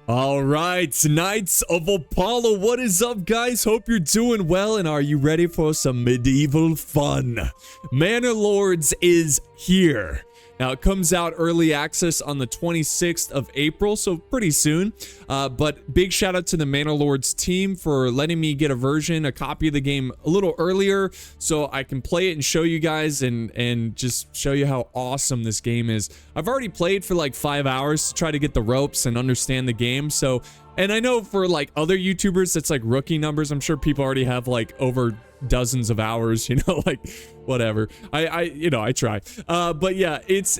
All right, Knights of Apollo, what is up, guys? Hope you're doing well, and are you ready for some medieval fun? Manor Lords is here. Now, it comes out early access on the 26th of April, so pretty soon. But big shout out to the Manor Lords team for letting me get a copy of the game a little earlier, so I can play it and show you guys and just show you how awesome this game is. I've already played for like 5 hours to try to get the ropes and understand the game, so... And I know for like other YouTubers, it's like rookie numbers. I'm sure people already have like over dozens of hours, you know, like whatever. I try. But yeah, it's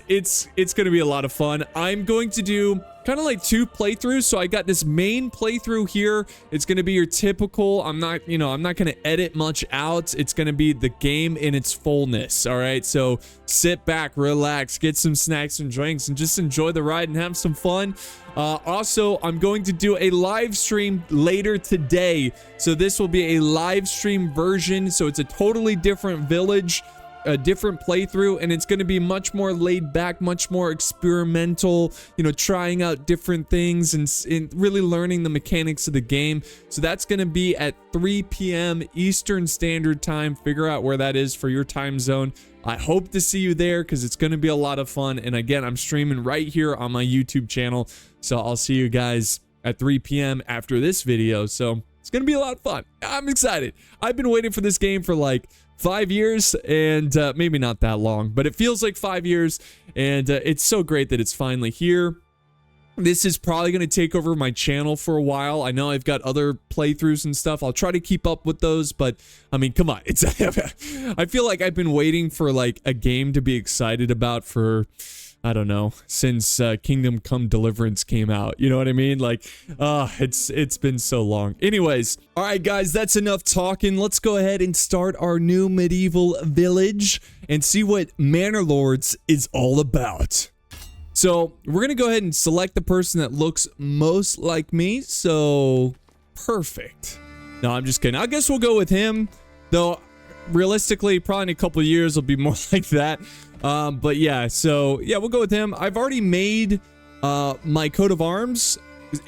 going to be a lot of fun. I'm going to do kind of like 2 playthroughs. So I got this main playthrough here. It's going to be your typical, I'm not going to edit much out. It's going to be the game in its fullness. All right. So sit back, relax, get some snacks and drinks and just enjoy the ride and have some fun. Also, I'm going to do a live stream later today. So this will be a live stream version. So it's a totally different village, a different playthrough, and it's going to be much more laid back, much more experimental, you know, trying out different things and really learning the mechanics of the game. So that's going to be at 3 p.m. Eastern Standard Time. Figure out where that is for your time zone. I hope to see you there because it's going to be a lot of fun. And again, I'm streaming right here on my YouTube channel. So I'll see you guys at 3 p.m. after this video. So it's going to be a lot of fun. I'm excited. I've been waiting for this game for like 5 years and maybe not that long, but it feels like 5 years. And it's so great that it's finally here. This is probably going to take over my channel for a while. I know I've got other playthroughs and stuff. I'll try to keep up with those, but I mean, come on. I feel like I've been waiting for like a game to be excited about for, I don't know, since Kingdom Come Deliverance came out. You know what I mean? Like, it's been so long. Anyways, all right, guys, that's enough talking. Let's go ahead and start our new medieval village and see what Manor Lords is all about. So we're going to go ahead and select the person that looks most like me. So perfect. No, I'm just kidding. I guess we'll go with him, though. Realistically, probably in a couple of years, it'll be more like that. But yeah, so yeah, we'll go with him. I've already made my coat of arms.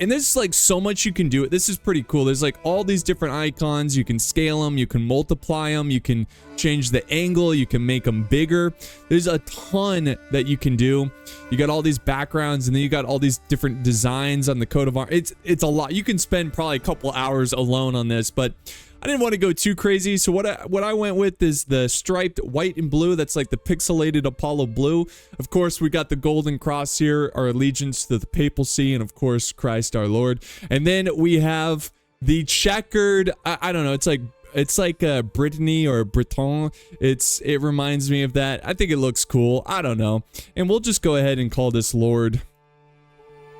And there's like so much you can do. This is pretty cool. There's like all these different icons. You can scale them. You can multiply them. You can change the angle. You can make them bigger. There's a ton that you can do. You got all these backgrounds, and then you got all these different designs on the coat of arms. It's a lot. You can spend probably a couple hours alone on this, but I didn't want to go too crazy, so what I went with is the striped white and blue. That's like the pixelated Apollo blue. Of course, we got the golden cross here, our allegiance to the papacy, and of course, Christ our Lord. And then we have the checkered, I don't know, it's like Brittany or Breton. It reminds me of that. I think it looks cool. I don't know. And we'll just go ahead and call this Lord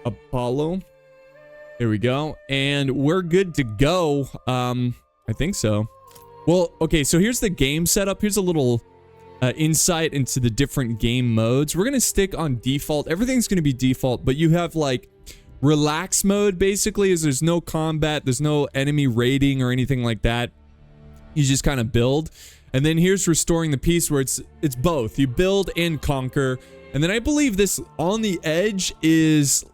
Apollo. There we go. And we're good to go. I think so. Well, okay, so here's the game setup. Here's a little insight into the different game modes. We're going to stick on default. Everything's going to be default, but you have like relax mode basically, is there's no combat, there's no enemy raiding or anything like that. You just kind of build. And then here's restoring the peace, where it's both. You build and conquer. And then I believe this on the edge is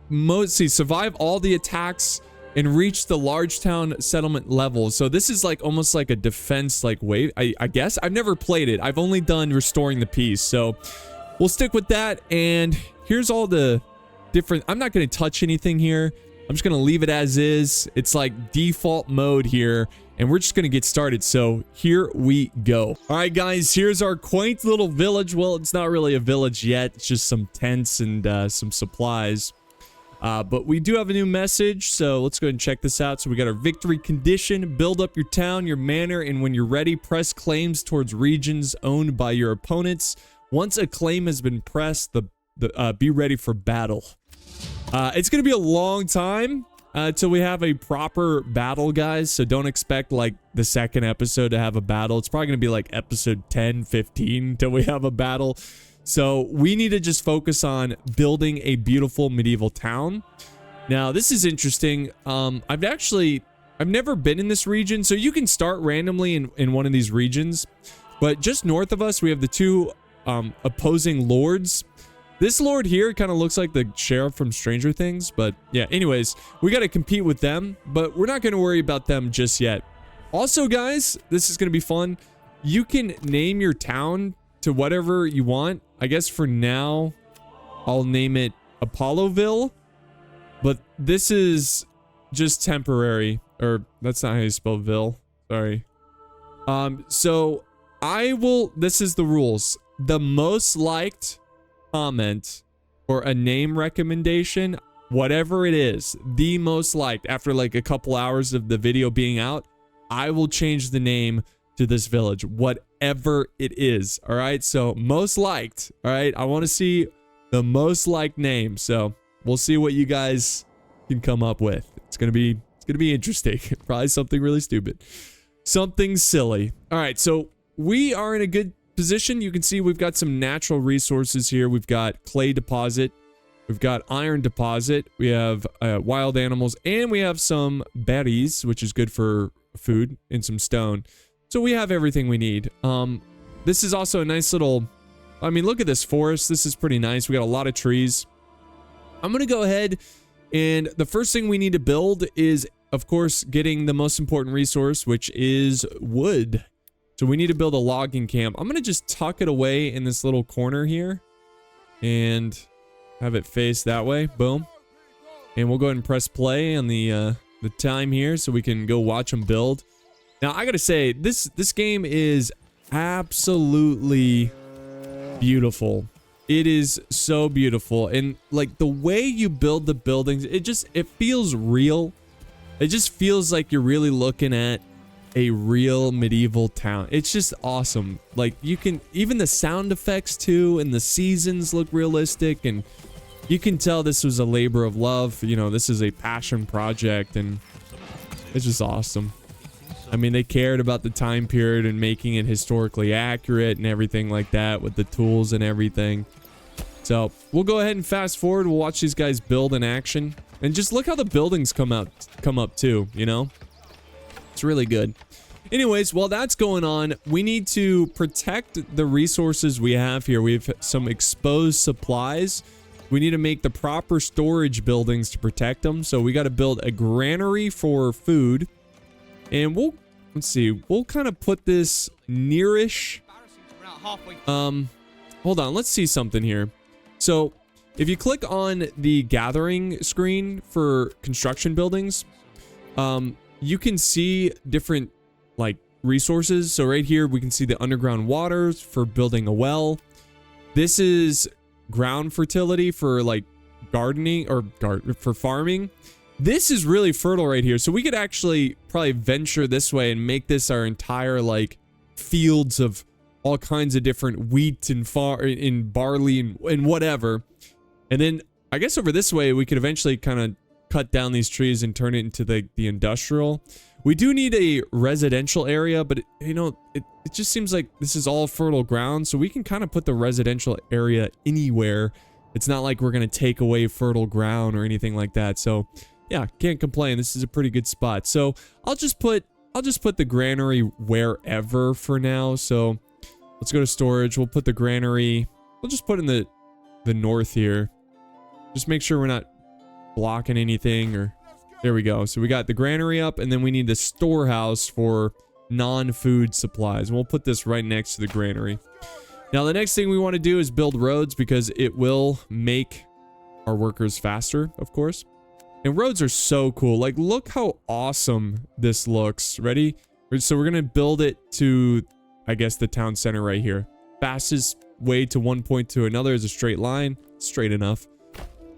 mostly survive all the attacks and reach the large town settlement level. So this is like almost like a defense like wave, I guess. I've never played it. I've only done restoring the peace. So we'll stick with that. And here's all the different, I'm not going to touch anything here. I'm just going to leave it as is. It's like default mode here. And we're just going to get started. So here we go. All right, guys, here's our quaint little village. Well, it's not really a village yet. It's just some tents and some supplies. But we do have a new message, so let's go ahead and check this out. So we got our victory condition: build up your town, your manor, and when you're ready, press claims towards regions owned by your opponents. Once a claim has been pressed, be ready for battle. It's going to be a long time till we have a proper battle, guys, so don't expect like the second episode to have a battle. It's probably going to be like episode 10, 15 till we have a battle. So we need to just focus on building a beautiful medieval town. Now, this is interesting. I've never been in this region, so you can start randomly in one of these regions. But just north of us, we have the two opposing lords. This lord here kind of looks like the sheriff from Stranger Things, but yeah, anyways, we got to compete with them, but we're not going to worry about them just yet. Also, guys, this is going to be fun. You can name your town to whatever you want. I guess for now, I'll name it Apolloville, but this is just temporary, or that's not how you spell Ville. Sorry. So this is the rules. The most liked comment or a name recommendation, whatever it is, the most liked after like a couple hours of the video being out, I will change the name to this village, whatever it is. All right. So most liked. All right. I want to see the most liked name. So we'll see what you guys can come up with. It's going to be interesting. Probably something really stupid. Something silly. All right. So we are in a good position. You can see we've got some natural resources here. We've got clay deposit. We've got iron deposit. We have wild animals, and we have some berries, which is good for food, and some stone. So we have everything we need. This is also a nice little, I mean, look at this forest. This is pretty nice. We got a lot of trees. I'm going to go ahead, and the first thing we need to build is, of course, getting the most important resource, which is wood. So we need to build a logging camp. I'm going to just tuck it away in this little corner here and have it face that way. Boom. And we'll go ahead and press play on the time here so we can go watch them build. Now, I got to say, this game is absolutely beautiful. It is so beautiful. And like the way you build the buildings, it feels real. It just feels like you're really looking at a real medieval town. It's just awesome. Like you can, even the sound effects too, and the seasons look realistic, and you can tell this was a labor of love. You know, this is a passion project, and it's just awesome. I mean, they cared about the time period and making it historically accurate and everything like that with the tools and everything. So we'll go ahead and fast forward. We'll watch these guys build in action, and just look how the buildings come up too, you know? It's really good. Anyways, while that's going on, we need to protect the resources we have here. We have some exposed supplies. We need to make the proper storage buildings to protect them. So we got to build a granary for food. And let's see, we'll kind of put this nearish. Hold on, let's see something here. So if you click on the gathering screen for construction buildings, you can see different like resources. So right here, we can see the underground waters for building a well. This is ground fertility for like gardening or for farming. This is really fertile right here. So we could actually probably venture this way and make this our entire like fields of all kinds of different wheat and barley and whatever. And then I guess over this way, we could eventually kind of cut down these trees and turn it into the industrial. We do need a residential area, but it just seems like this is all fertile ground. So we can kind of put the residential area anywhere. It's not like we're going to take away fertile ground or anything like that. So yeah, can't complain. This is a pretty good spot. So I'll just put the granary wherever for now. So let's go to storage. We'll put the granary. We'll just put in the north here. Just make sure we're not blocking anything, or there we go. So we got the granary up, and then we need the storehouse for non-food supplies. And we'll put this right next to the granary. Now the next thing we want to do is build roads, because it will make our workers faster, of course. And roads are so cool. Like, look how awesome this looks. Ready? So we're going to build it to, I guess, the town center right here. Fastest way to one point to another is a straight line. Straight enough.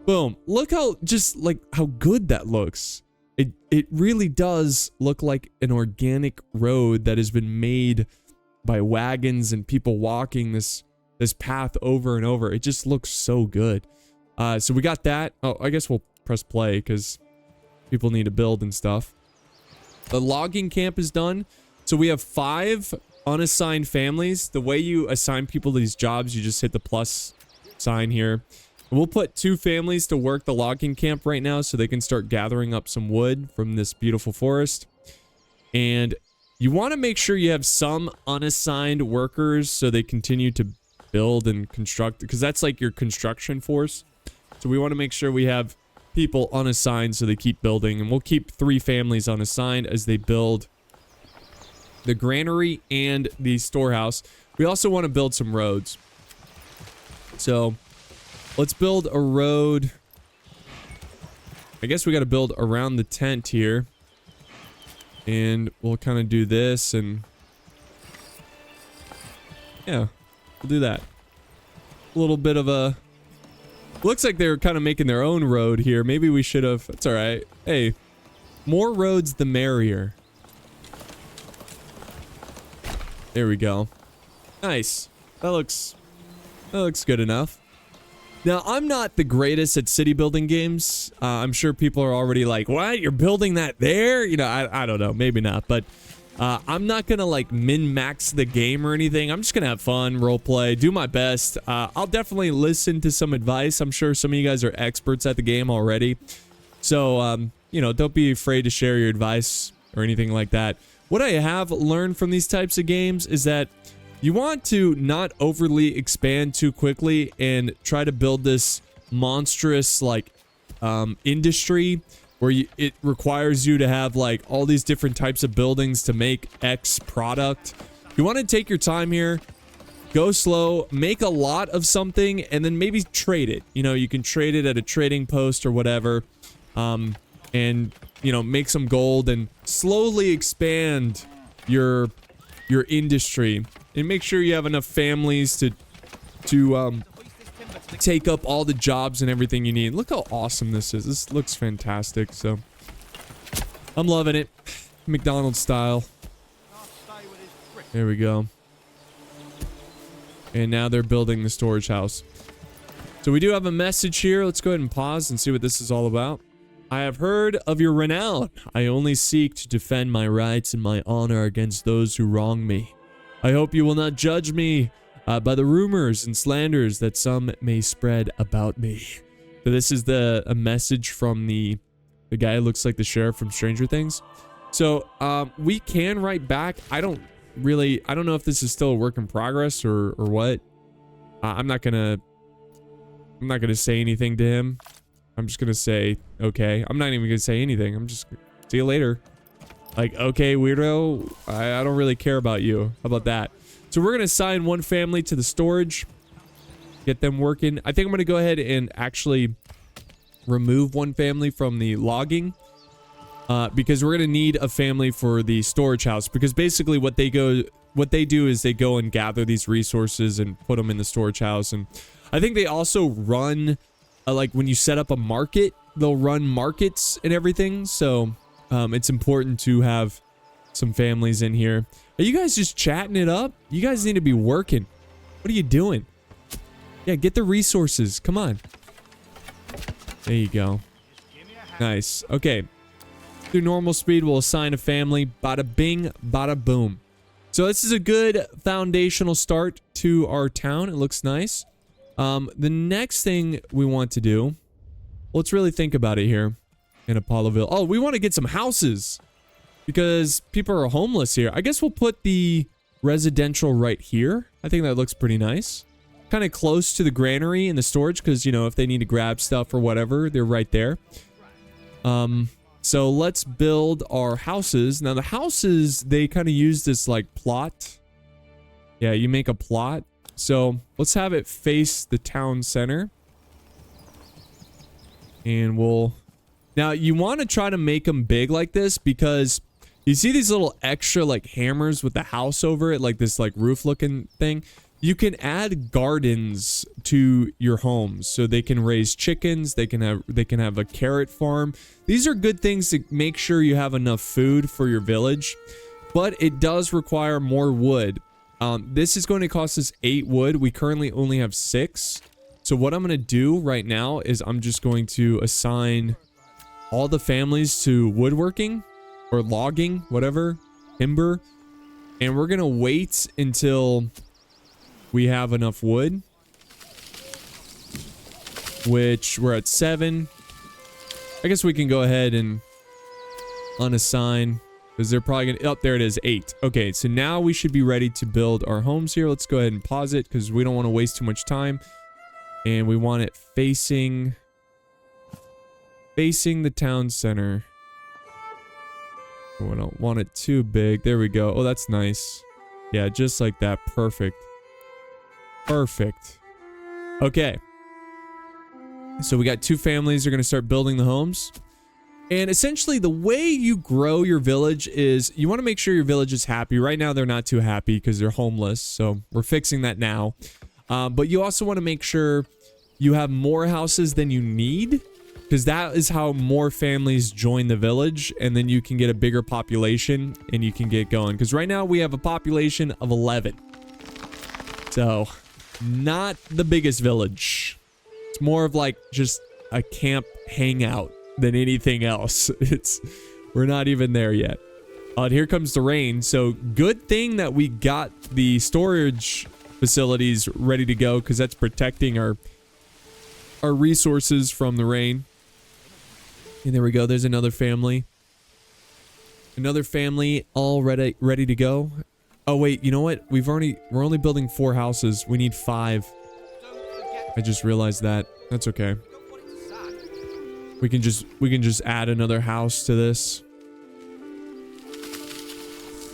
Boom. Look how, just like how good that looks. It really does look like an organic road that has been made by wagons and people walking this path over and over. It just looks so good. So we got that. Oh, I guess we'll press play because people need to build and stuff. The logging camp is done. So we have 5 unassigned families. The way you assign people to these jobs, you just hit the plus sign here. We'll put 2 families to work the logging camp right now so they can start gathering up some wood from this beautiful forest. And you want to make sure you have some unassigned workers so they continue to build and construct, because that's like your construction force. So we want to make sure we have people unassigned so they keep building, and we'll keep 3 families unassigned as they build the granary and the storehouse. We also want to build some roads. So let's build a road. I guess we got to build around the tent here. And we'll kind of do this, and yeah, we'll do that. A little bit of a... Looks like they're kind of making their own road here. Maybe we should have... It's alright. Hey, more roads the merrier. There we go. Nice. That looks good enough. Now, I'm not the greatest at city building games. I'm sure people are already like, what? You're building that there? You know, I don't know. Maybe not. But I'm not going to like min-max the game or anything. I'm just going to have fun, roleplay, do my best. I'll definitely listen to some advice. I'm sure some of you guys are experts at the game already. So, you know, don't be afraid to share your advice or anything like that. What I have learned from these types of games is that you want to not overly expand too quickly and try to build this monstrous like industry where it requires you to have like all these different types of buildings to make X product. You want to take your time here, go slow, make a lot of something, and then maybe trade it. You know, you can trade it at a trading post or whatever, and you know, make some gold and slowly expand your industry, and make sure you have enough families to take up all the jobs and everything you need. Look how awesome this is. This looks fantastic. So I'm loving it. McDonald's style. There we go. And now they're building the storage house. So we do have a message here. Let's go ahead and pause and see what this is all about. I have heard of your renown. I only seek to defend my rights and my honor against those who wrong me. I hope you will not judge me by the rumors and slanders that some may spread about me. So this is a message from the guy who looks like the sheriff from Stranger Things. So we can write back. I don't know if this is still a work in progress or what. I'm not gonna say anything to him. I'm just gonna say, okay. I'm not even gonna say anything. I'm just, see you later. Like, okay, weirdo. I don't really care about you. How about that? So we're gonna assign one family to the storage. Get them working. I think I'm gonna go ahead and actually remove one family from the logging. Because we're gonna need a family for the storage house. Because basically what they do is they go and gather these resources and put them in the storage house. And I think they also run... like when you set up a market, they'll run markets and everything. So it's important to have some families in here. Are you guys just chatting it up? You guys need to be working. What are you doing? Yeah, get the resources. Come on. There you go. Nice. Okay. Through normal speed, we'll assign a family. Bada bing, bada boom. So this is a good foundational start to our town. It looks nice. The next thing we want to do, let's really think about it here in Apollowville. Oh, we want to get some houses because people are homeless here. I guess we'll put the residential right here. I think that looks pretty nice. Kind of close to the granary and the storage because, you know, if they need to grab stuff or whatever, they're right there. So let's build our houses. Now the houses, they kind of use this like plot. Yeah, you make a plot. So let's have it face the town center. And we'll... Now you want to try to make them big like this because you see these little extra like hammers with the house over it, like this like roof looking thing. You can add gardens to your homes so they can raise chickens, they can have a carrot farm. These are good things to make sure you have enough food for your village, but it does require more wood. This is going to cost us 8 wood. We currently only have 6. So what I'm going to do right now is I'm just going to assign all the families to woodworking or logging, whatever, timber. And we're going to wait until we have enough wood, which we're at 7. I guess we can go ahead and unassign Because they're probably gonna, oh, there it is, 8. Okay, so now we should be ready to build our homes here. Let's go ahead and pause it because we don't want to waste too much time. And we want it facing the town center. We don't want it too big. There we go. Oh, that's nice. Yeah, just like that. Perfect. Perfect. Okay. So we got 2 families are going to start building the homes. And essentially the way you grow your village is you want to make sure your village is happy. Right now they're not too happy because they're homeless. So we're fixing that now. But you also want to make sure you have more houses than you need, because that is how more families join the village, and then you can get a bigger population and you can get going. Because right now we have a population of 11. So not the biggest village. It's more of like just a camp hangout than anything else. We're not even there yet. And here comes the rain. So good thing that we got the storage facilities ready to go, because that's protecting our resources from the rain. And there we go. There's another family. Another family all ready to go. Oh wait, you know what? We're only building 4 houses. We need 5. I just realized that. That's okay. We can just add another house to this.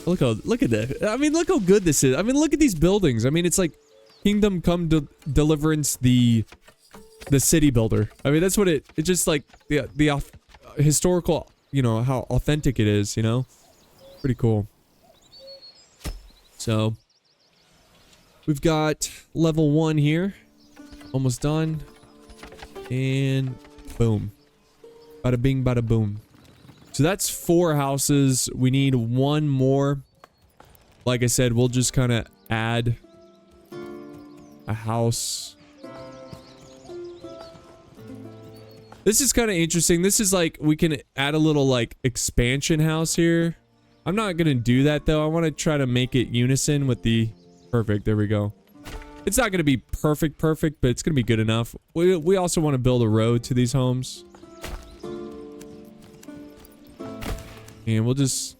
Look at that. I mean, look how good this is. I mean, look at these buildings. I mean, it's like Kingdom Come Deliverance, the city builder. I mean, that's what it's just like the historical, you know, how authentic it is, you know? Pretty cool. So we've got level 1 here. Almost done. And boom. Bada bing, bada boom. So that's 4 houses. We need 1 more. Like I said, we'll just kind of add a house. This is kind of interesting. This is like, we can add a little like expansion house here. I'm not going to do that though. I want to try to make it unison with the... Perfect. There we go. It's not going to be perfect, but it's going to be good enough. We also want to build a road to these homes. And we'll just...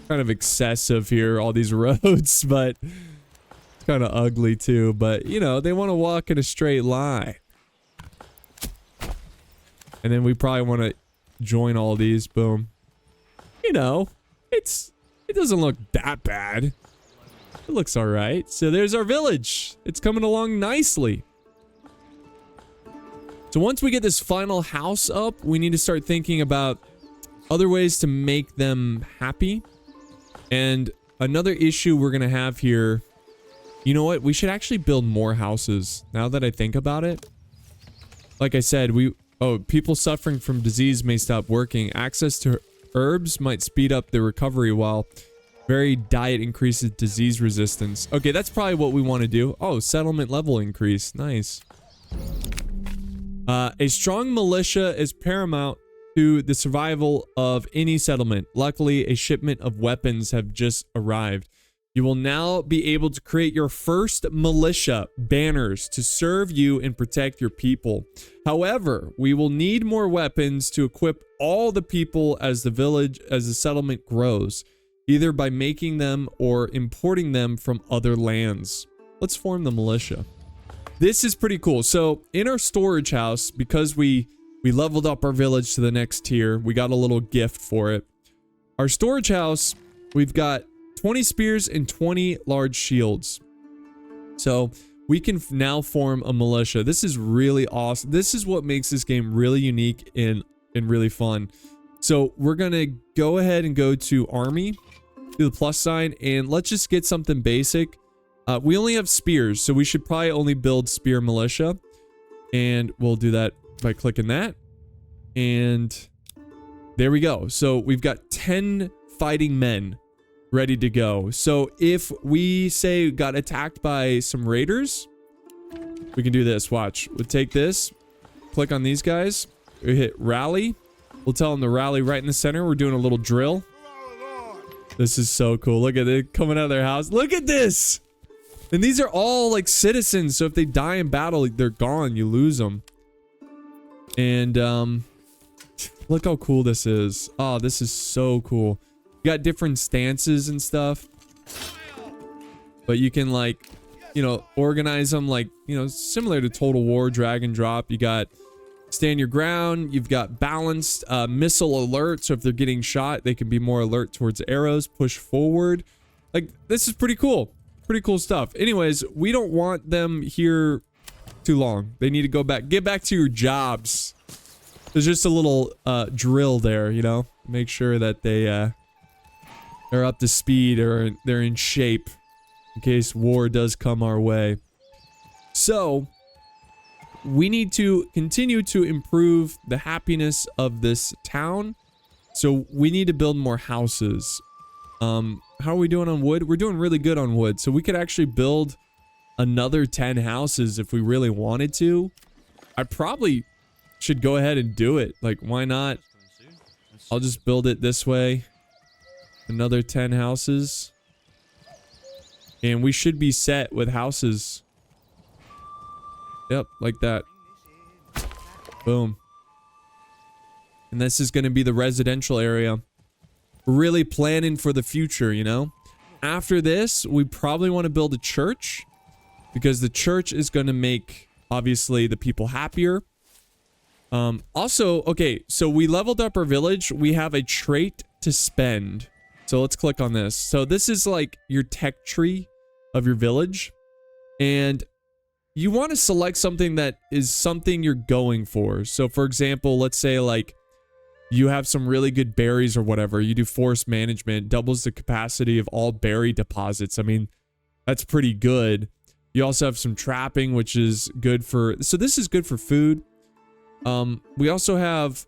Kind of excessive here, all these roads, but... It's kind of ugly too, but, you know, they want to walk in a straight line. And then we probably want to join all these. Boom. You know, it doesn't look that bad. It looks all right. So there's our village. It's coming along nicely. So once we get this final house up, we need to start thinking about other ways to make them happy. And another issue we're going to have here, you know what? We should actually build more houses now that I think about it. Like I said, people suffering from disease may stop working. Access to herbs might speed up the recovery, while varied diet increases disease resistance. Okay, that's probably what we want to do. Oh, settlement level increase. Nice. A strong militia is paramount to the survival of any settlement. Luckily, a shipment of weapons have just arrived. You will now be able to create your first militia banners to serve you and protect your people. However, we will need more weapons to equip all the people as the settlement grows, either by making them or importing them from other lands. Let's form the militia. This is pretty cool. So in our storage house, because we leveled up our village to the next tier, we got a little gift for it. Our storage house, we've got 20 spears and 20 large shields. So we can now form a militia. This is really awesome. This is what makes this game really unique and really fun. So we're gonna go ahead and go to army, do the plus sign, and let's just get something basic. We only have spears, so we should probably only build spear militia. And we'll do that by clicking that. And there we go. So we've got 10 fighting men ready to go. So if we say got attacked by some raiders, we can do this. Watch. We'll take this, click on these guys, we hit rally. We'll tell them to rally right in the center. We're doing a little drill. This is so cool. Look at it coming out of their house. Look at this. And these are all like citizens. So if they die in battle, they're gone. You lose them. And Look how cool this is. Oh, this is so cool. You got different stances and stuff. But you can, like, you know, organize them like, you know, similar to Total War, drag and drop. You got stand your ground. You've got balanced missile alert. So if they're getting shot, they can be more alert towards arrows. Push forward. Like, this is pretty cool. Pretty cool stuff. Anyways, we don't want them here too long. They need to go back. Get back to your jobs. There's just a little drill there, you know? Make sure that they're up to speed or they're in shape in case war does come our way. So, we need to continue to improve the happiness of this town. So, we need to build more houses. How are we doing on wood? We're doing really good on wood. So, we could actually build another 10 houses if we really wanted to. I probably should go ahead and do it. Like, why not? I'll just build it this way. Another 10 houses. And we should be set with houses. Yep, like that. Boom. And this is going to be the residential area. We're really planning for the future, you know? After this, we probably want to build a church. Because the church is going to make, obviously, the people happier. Also, okay, so we leveled up our village. We have a trait to spend. So let's click on this. So this is like your tech tree of your village. And you want to select something that is something you're going for. So for example, let's say like you have some really good berries or whatever. You do forest management, doubles the capacity of all berry deposits. I mean, that's pretty good. You also have some trapping, which is good for... So this is good for food. We also have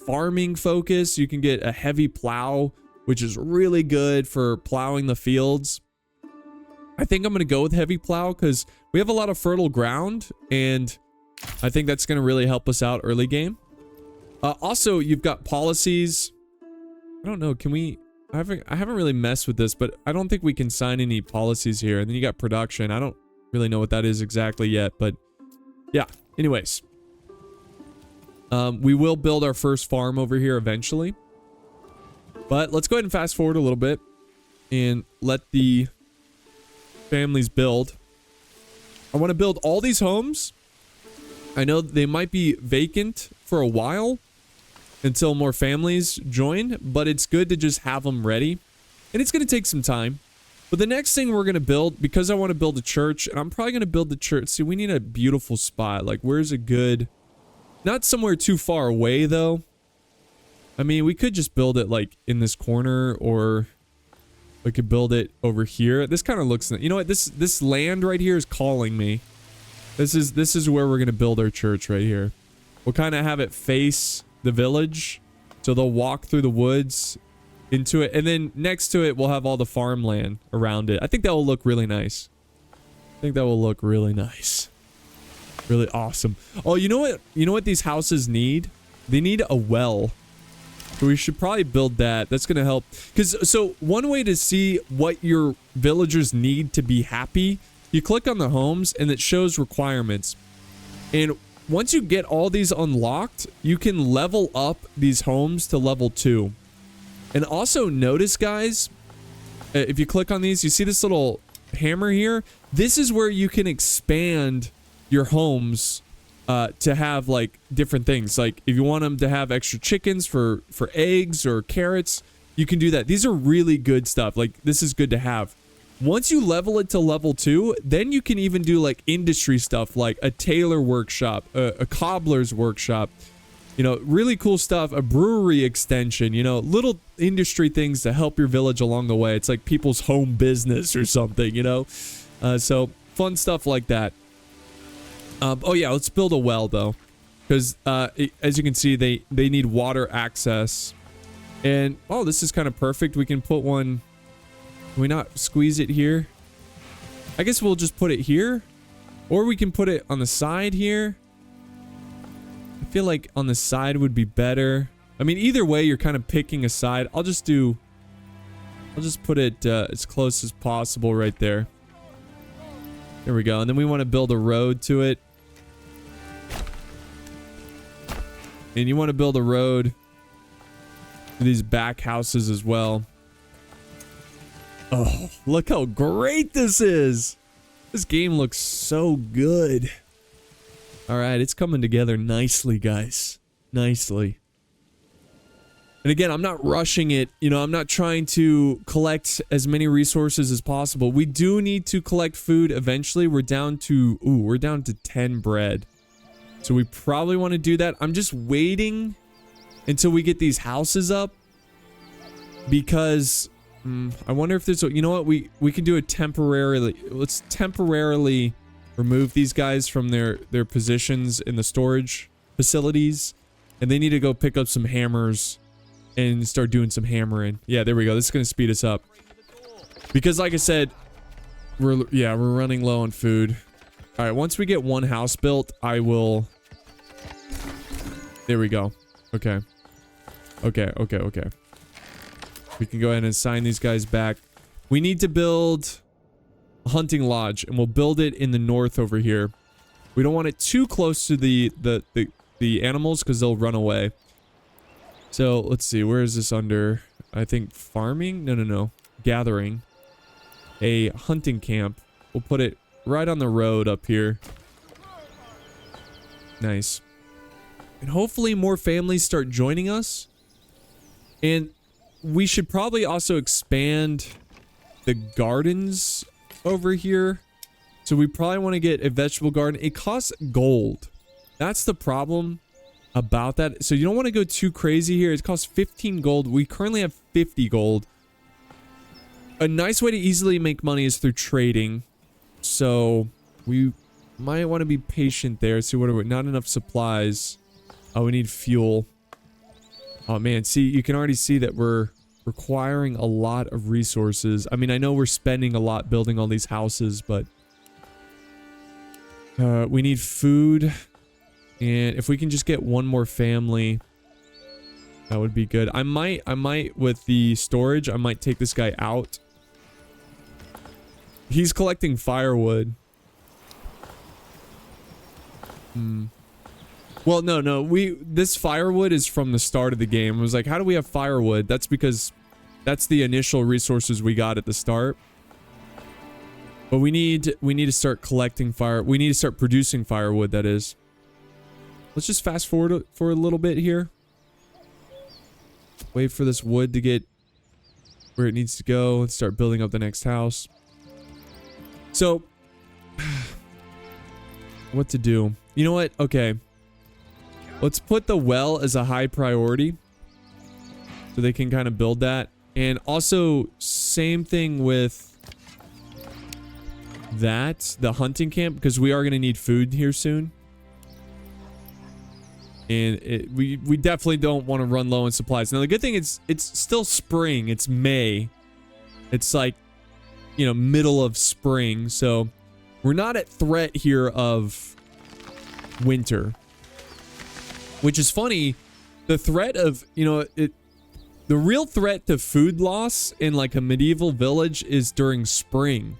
farming focus. You can get a heavy plow, which is really good for plowing the fields. I think I'm going to go with heavy plow because we have a lot of fertile ground, and I think that's going to really help us out early game. Also, you've got policies. I don't know. Can we... I haven't really messed with this, but I don't think we can sign any policies here. And then you got production. I don't really know what that is exactly yet, but yeah. Anyways. We will build our first farm over here eventually. But let's go ahead and fast forward a little bit and let the families build. I want to build all these homes. I know they might be vacant for a while until more families join, but it's good to just have them ready. And it's going to take some time. But the next thing we're going to build, because I want to build a church, and I'm probably going to build the church. See, we need a beautiful spot. Like, where's a good... Not somewhere too far away, though. I mean, we could just build it, like, in this corner, or we could build it over here. This kind of looks... You know what? This land right here is calling me. This is where we're going to build our church right here. We'll kind of have it face the village, so they'll walk through the woods into it. And then next to it, we'll have all the farmland around it. I think that will look really nice. I think that will look really nice. Really awesome. Oh, you know what? You know what these houses need? They need a well. So we should probably build that. That's going to help. So one way to see what your villagers need to be happy, you click on the homes and it shows requirements. And once you get all these unlocked, you can level up these homes to level 2. And also notice, guys, if you click on these, you see this little hammer here? This is where you can expand your homes to have like different things. Like if you want them to have extra chickens for eggs or carrots, you can do that. These are really good stuff. Like this is good to have. Once you level it to level 2, then you can even do like industry stuff like a tailor workshop, a cobbler's workshop, you know, really cool stuff, a brewery extension, you know, little industry things to help your village along the way. It's like people's home business or something, you know? So fun stuff like that. Oh yeah, let's build a well though, because as you can see, they need water access. And oh, this is kind of perfect. We can put one. Can we not squeeze it here? I guess we'll just put it here, or we can put it on the side here. I feel like on the side would be better. I mean, either way, you're kind of picking a side. I'll just put it as close as possible right there. There we go. And then we want to build a road to it. And you want to build a road these back houses as well. Oh, look how great this is. This game looks so good. All right, it's coming together nicely, guys. Nicely. And again, I'm not rushing it. You know, I'm not trying to collect as many resources as possible. We do need to collect food eventually. We're down to 10 bread. So we probably want to do that. I'm just waiting until we get these houses up. Because I wonder if there's you know what? We can do it temporarily. Let's temporarily remove these guys from their positions in the storage facilities. And they need to go pick up some hammers and start doing some hammering. Yeah, there we go. This is going to speed us up. Because like I said, we're running low on food. All right, once we get one house built, I will... There we go. Okay. Okay. We can go ahead and assign these guys back. We need to build a hunting lodge, and we'll build it in the north over here. We don't want it too close to the animals because they'll run away. So let's see, where is this under? I think farming? No. Gathering. A hunting camp. We'll put it right on the road up here. Nice. And hopefully more families start joining us. And we should probably also expand the gardens over here. So we probably want to get a vegetable garden. It costs gold. That's the problem about that. So you don't want to go too crazy here. It costs 15 gold. We currently have 50 gold. A nice way to easily make money is through trading. So we might want to be patient there. See, what are we? Not enough supplies. Oh, we need fuel. Oh man, see, you can already see that we're requiring a lot of resources. I mean, I know we're spending a lot building all these houses, but we need food. And if we can just get one more family, that would be good. I might with the storage, I might take this guy out. He's collecting firewood. Well, no. This firewood is from the start of the game. It was like, how do we have firewood? That's because that's the initial resources we got at the start. But we need to start collecting fire. We need to start producing firewood, that is. Let's just fast forward for a little bit here. Wait for this wood to get where it needs to go. Let's start building up the next house. So, what to do? You know what? Okay. Let's put the well as a high priority. So they can kind of build that. And also, same thing with that. The hunting camp. Because we are going to need food here soon. And we definitely don't want to run low on supplies. Now, the good thing is it's still spring. It's May. It's like, you know, middle of spring. So we're not at threat here of winter. Which is funny. The threat of, you know, the real threat to food loss in like a medieval village is during spring.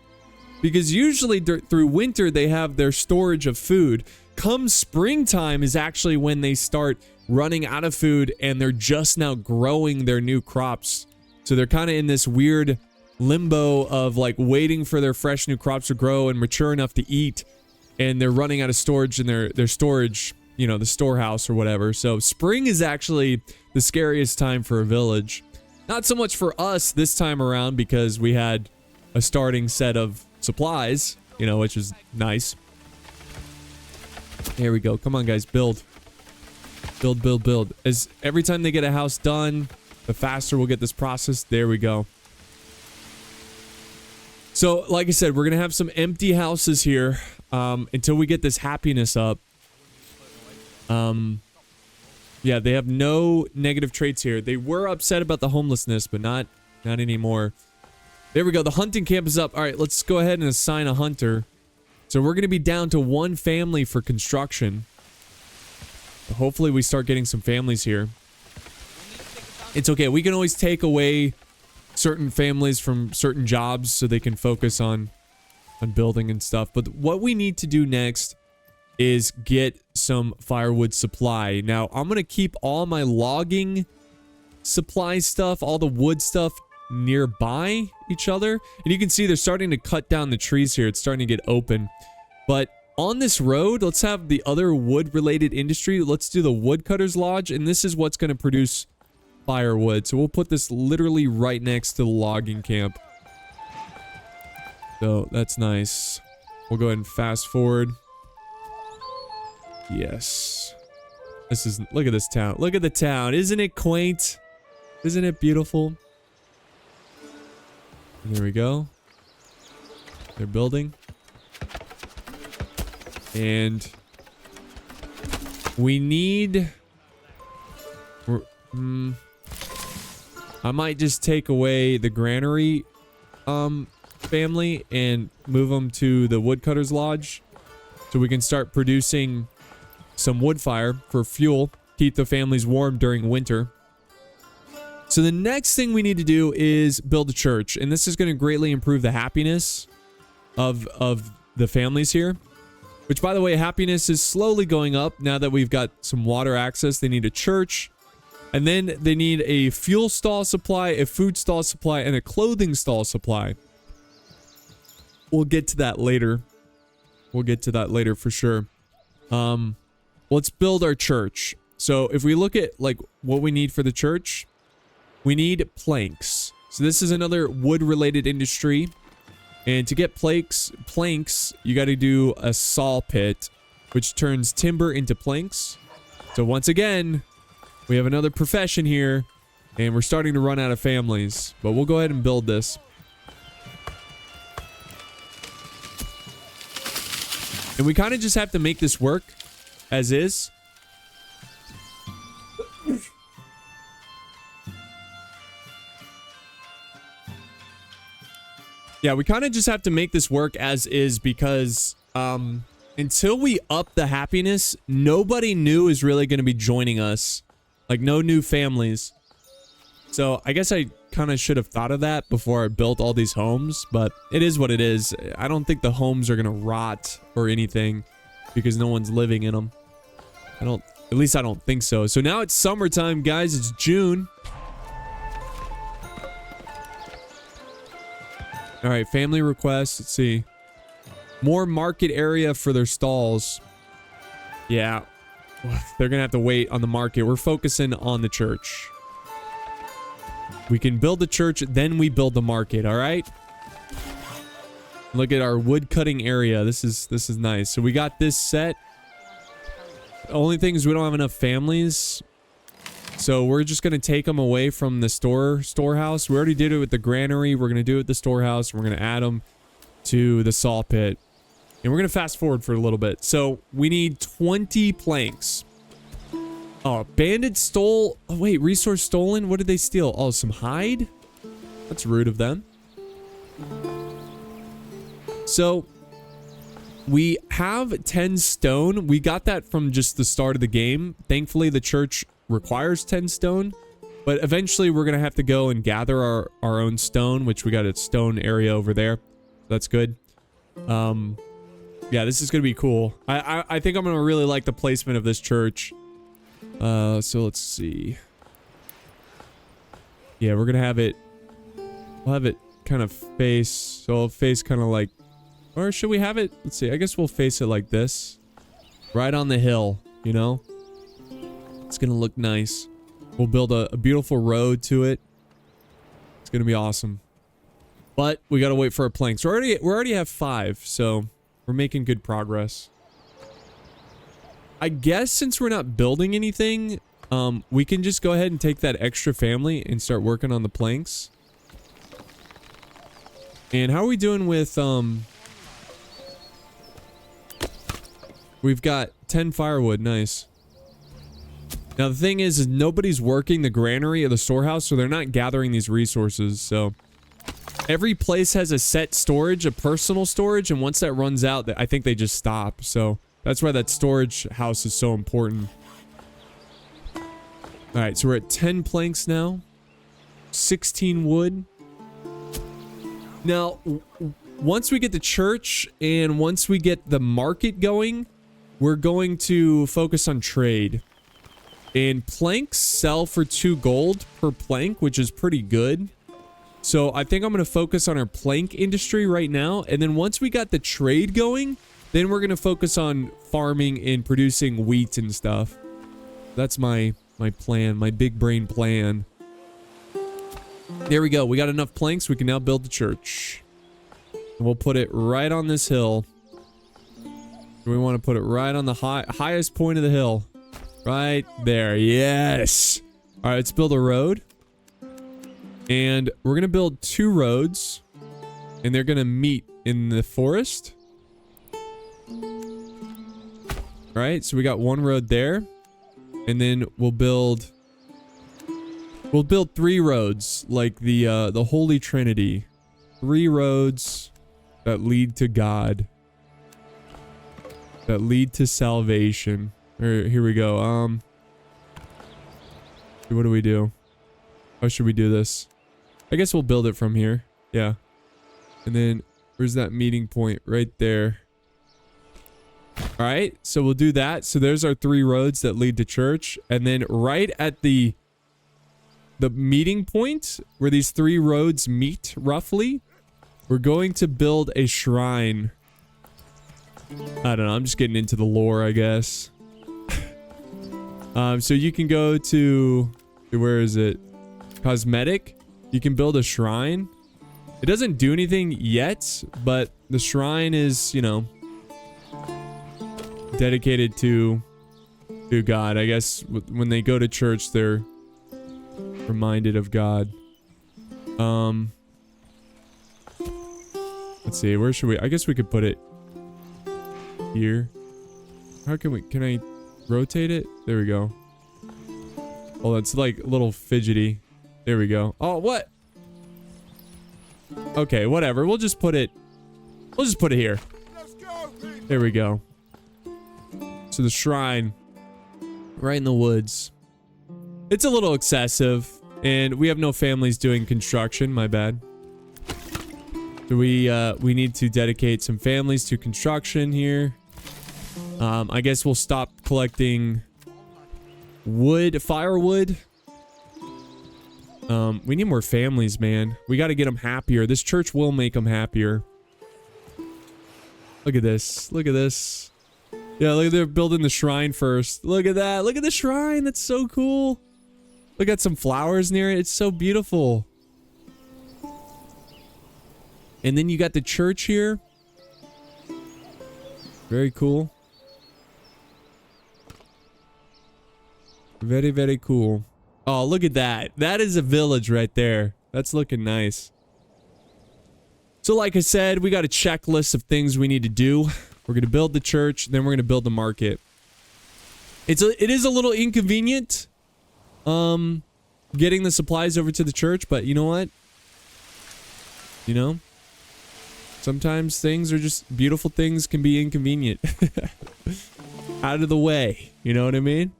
Because usually through winter they have their storage of food. Come springtime is actually when they start running out of food and they're just now growing their new crops. So they're kind of in this weird limbo of like waiting for their fresh new crops to grow and mature enough to eat. And they're running out of storage in their storage, you know, the storehouse or whatever. So spring is actually the scariest time for a village. Not so much for us this time around because we had a starting set of supplies, you know, which is nice. There we go. Come on, guys. Build. Build. As every time they get a house done, the faster we'll get this process. There we go. So, like I said, we're going to have some empty houses here until we get this happiness up. Yeah, they have no negative traits here. They were upset about the homelessness, but not anymore. There we go. The hunting camp is up. All right, let's go ahead and assign a hunter. So we're going to be down to one family for construction. Hopefully we start getting some families here. It's okay. We can always take away certain families from certain jobs so they can focus on building and stuff. But what we need to do next is get some firewood supply. Now, I'm going to keep all my logging supply stuff, all the wood stuff nearby each other. And you can see they're starting to cut down the trees here. It's starting to get open. But on this road, let's have the other wood-related industry. Let's do the Woodcutters Lodge, and this is what's going to produce firewood. So we'll put this literally right next to the logging camp. So that's nice. We'll go ahead and fast forward. Yes. This is, look at this town. Look at the town. Isn't it quaint? Isn't it beautiful? And there we go. They're building. And we need... I might just take away the granary family and move them to the Woodcutters Lodge so we can start producing some wood fire for fuel, keep the families warm during winter. So the next thing we need to do is build a church, and this is going to greatly improve the happiness of the families here. Which, by the way, happiness is slowly going up now that we've got some water access. They need a church, and then they need a fuel stall supply, a food stall supply, and a clothing stall supply. We'll get to that later. We'll get to that later for sure. Let's build our church. So if we look at like what we need for the church, we need planks. So this is another wood-related industry. And to get planks, you got to do a saw pit, which turns timber into planks. So once again, we have another profession here, and we're starting to run out of families. But we'll go ahead and build this. And we kind of just have to make this work as is. Yeah, we kind of just have to make this work as is because until we up the happiness, nobody new is really going to be joining us. Like, no new families. So I guess I kind of should have thought of that before I built all these homes, but it is what it is. I don't think the homes are going to rot or anything because no one's living in them. At least I don't think so. So now it's summertime, guys. It's June. All right, family requests. Let's see. More market area for their stalls. Yeah. They're going to have to wait on the market. We're focusing on the church. We can build the church, then we build the market, all right? Look at our wood cutting area. This is nice. So we got this set. The only thing is we don't have enough families. So we're just going to take them away from the storehouse. We already did it with the granary. We're going to do it with the storehouse. We're going to add them to the saw pit. And we're going to fast forward for a little bit. So we need 20 planks. Oh, bandit stole... Oh, wait, resource stolen? What did they steal? Oh, some hide? That's rude of them. So we have 10 stone. We got that from just the start of the game. Thankfully, the church requires 10 stone, but eventually we're gonna have to go and gather our own stone, which we got a stone area over there. That's good. Yeah, this is gonna be cool. I think I'm gonna really like the placement of this church. So let's see. Yeah, we're gonna have it, we'll have it kind of face, so it'll face kind of like, or should we have it, let's see, I guess we'll face it like this, right on the hill, you know? It's gonna look nice. We'll build a beautiful road to it. It's gonna be awesome. But we gotta wait for our planks. We already have 5, so we're making good progress. I guess since we're not building anything, we can just go ahead and take that extra family and start working on the planks. And how are we doing with we've got 10 firewood, nice. Now the thing is nobody's working the granary or the storehouse, so they're not gathering these resources. So every place has a set storage, a personal storage, and once that runs out, I think they just stop. So that's why that storage house is so important. All right, so we're at 10 planks now, 16 wood. Now, once we get the church and once we get the market going, we're going to focus on trade. And planks sell for 2 gold per plank, which is pretty good. So I think I'm going to focus on our plank industry right now. And then once we got the trade going, then we're going to focus on farming and producing wheat and stuff. That's my plan, my big brain plan. There we go. We got enough planks. We can now build the church. And we'll put it right on this hill. We want to put it right on the highest point of the hill. Right there. Yes. All right, let's build a road. And we're going to build 2 roads. And they're going to meet in the forest. All right, so we got 1 road there. And then we'll build 3 roads, like the Holy Trinity. 3 roads that lead to God. That lead to salvation. Here we go. What do we do? How should we do this? I guess we'll build it from here. Yeah. And then where's that meeting point? Right there. All right, so we'll do that. So there's our 3 roads that lead to church. And then right at the meeting point where these 3 roads meet roughly, we're going to build a shrine. I don't know. I'm just getting into the lore, I guess. So you can go to, where is it? Cosmetic. You can build a shrine. It doesn't do anything yet, but the shrine is, you know, dedicated to God. I guess when they go to church, they're reminded of God. Let's see. Where should we? I guess we could put it here. How can we? Can I rotate it? There we go. Oh, that's like a little fidgety. There we go. Oh, what? Okay, whatever. We'll just put it here. There we go. So the shrine right in the woods. It's a little excessive, and we have no families doing construction. My bad. So we need to dedicate some families to construction here. I guess we'll stop collecting firewood. We need more families, man. We got to get them happier. This church will make them happier. Look at this. Look at this. Yeah, look, they're building the shrine first. Look at that. Look at the shrine. That's so cool. Look at some flowers near it. It's so beautiful. And then you got the church here. Very cool. Very, very cool. Oh, look at that. That is a village right there. That's looking nice. So like I said, we got a checklist of things we need to do. We're going to build the church, then we're going to build the market. It is a little inconvenient getting the supplies over to the church, but you know what? You know? Sometimes things are just beautiful things can be inconvenient. Out of the way. You know what I mean?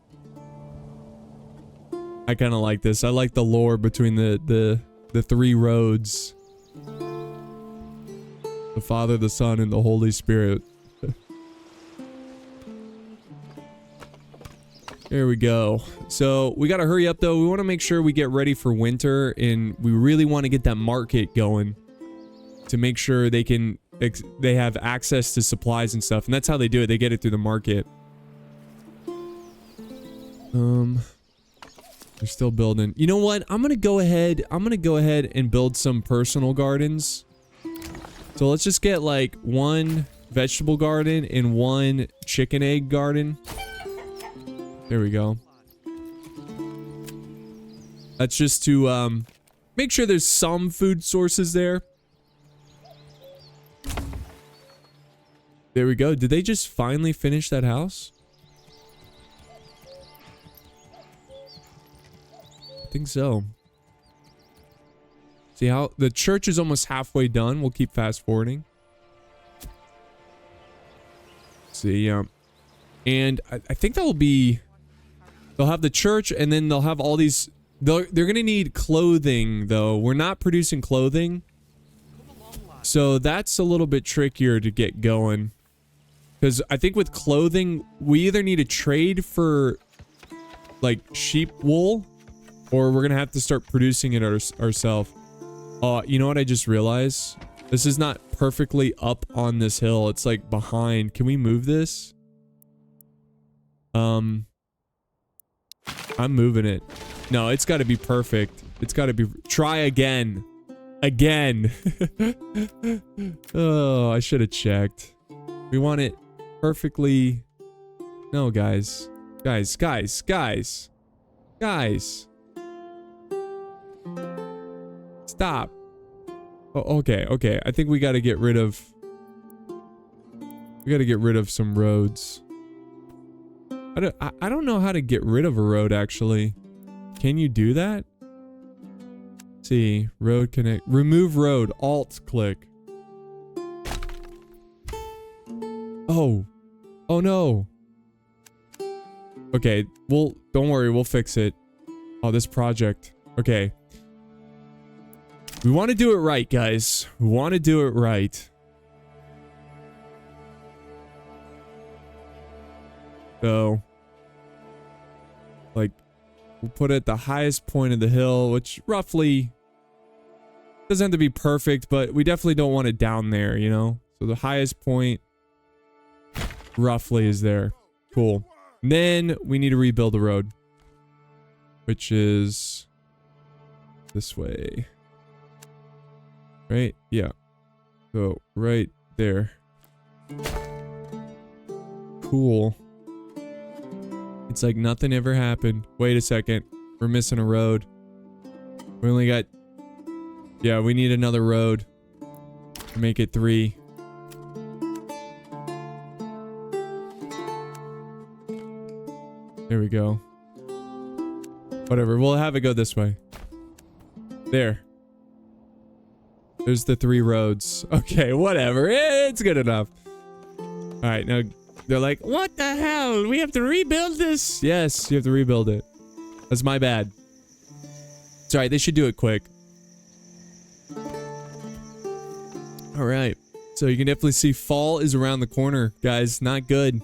I kind of like this. I like the lore between the 3 roads. The Father, the Son, and the Holy Spirit. There we go. So we got to hurry up though. We want to make sure we get ready for winter, and we really want to get that market going to make sure they have access to supplies and stuff. And that's how they do it. They get it through the market. They're still building. You know what? I'm going to go ahead and build some personal gardens. So let's just get like 1 vegetable garden and 1 chicken egg garden. There we go. That's just to make sure there's some food sources there. There we go. Did they just finally finish that house? I think so. See how the church is almost halfway done. We'll keep fast forwarding. See, and I think that will be. They'll have the church, and then they'll have all these. They're gonna need clothing, though. We're not producing clothing, so that's a little bit trickier to get going. Because I think with clothing, we either need to trade for like sheep wool, or we're gonna have to start producing it ourselves. You know what I just realized? This is not perfectly up on this hill. It's like behind. Can we move this? I'm moving it. No, it's got to be perfect. It's got to be. Try again. Again. Oh, I should have checked. We want it perfectly. No, guys. Guys. Stop. Oh, okay. I think we got to get rid of. We got to get rid of some roads. I don't know how to get rid of a road, actually. Can you do that? Let's see. Road connect. Remove road. Alt click. Oh. Oh no. Okay. Well, don't worry. We'll fix it. Oh, this project. Okay. We want to do it right, guys. We want to do it right. So, like, we'll put it at the highest point of the hill, which roughly doesn't have to be perfect, but we definitely don't want it down there, you know? So the highest point roughly is there. Cool. And then we need to rebuild the road, which is this way. Right? Yeah. So, right there. Cool. It's like nothing ever happened. Wait a second. We're missing a road. We only got... Yeah, we need another road to make it 3. There we go. Whatever. We'll have it go this way. There. There's the 3 roads. Okay, whatever. It's good enough. Alright, now... They're like, what the hell? We have to rebuild this? Yes, you have to rebuild it. That's my bad. It's alright, they should do it quick. Alright. So you can definitely see fall is around the corner, guys. Not good.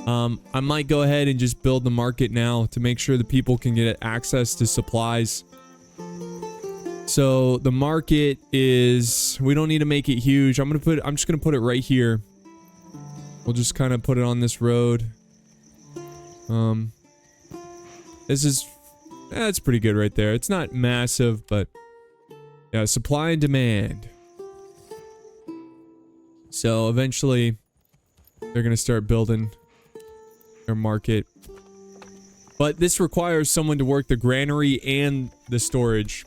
I might go ahead and just build the market now to make sure the people can get access to supplies. So the market is... We don't need to make it huge. I'm just gonna put it right here. We'll just kind of put it on this road. This is... That's pretty good right there. It's not massive, but... Yeah, supply and demand. So, eventually... They're gonna start building... their market. But this requires someone to work the granary and the storage.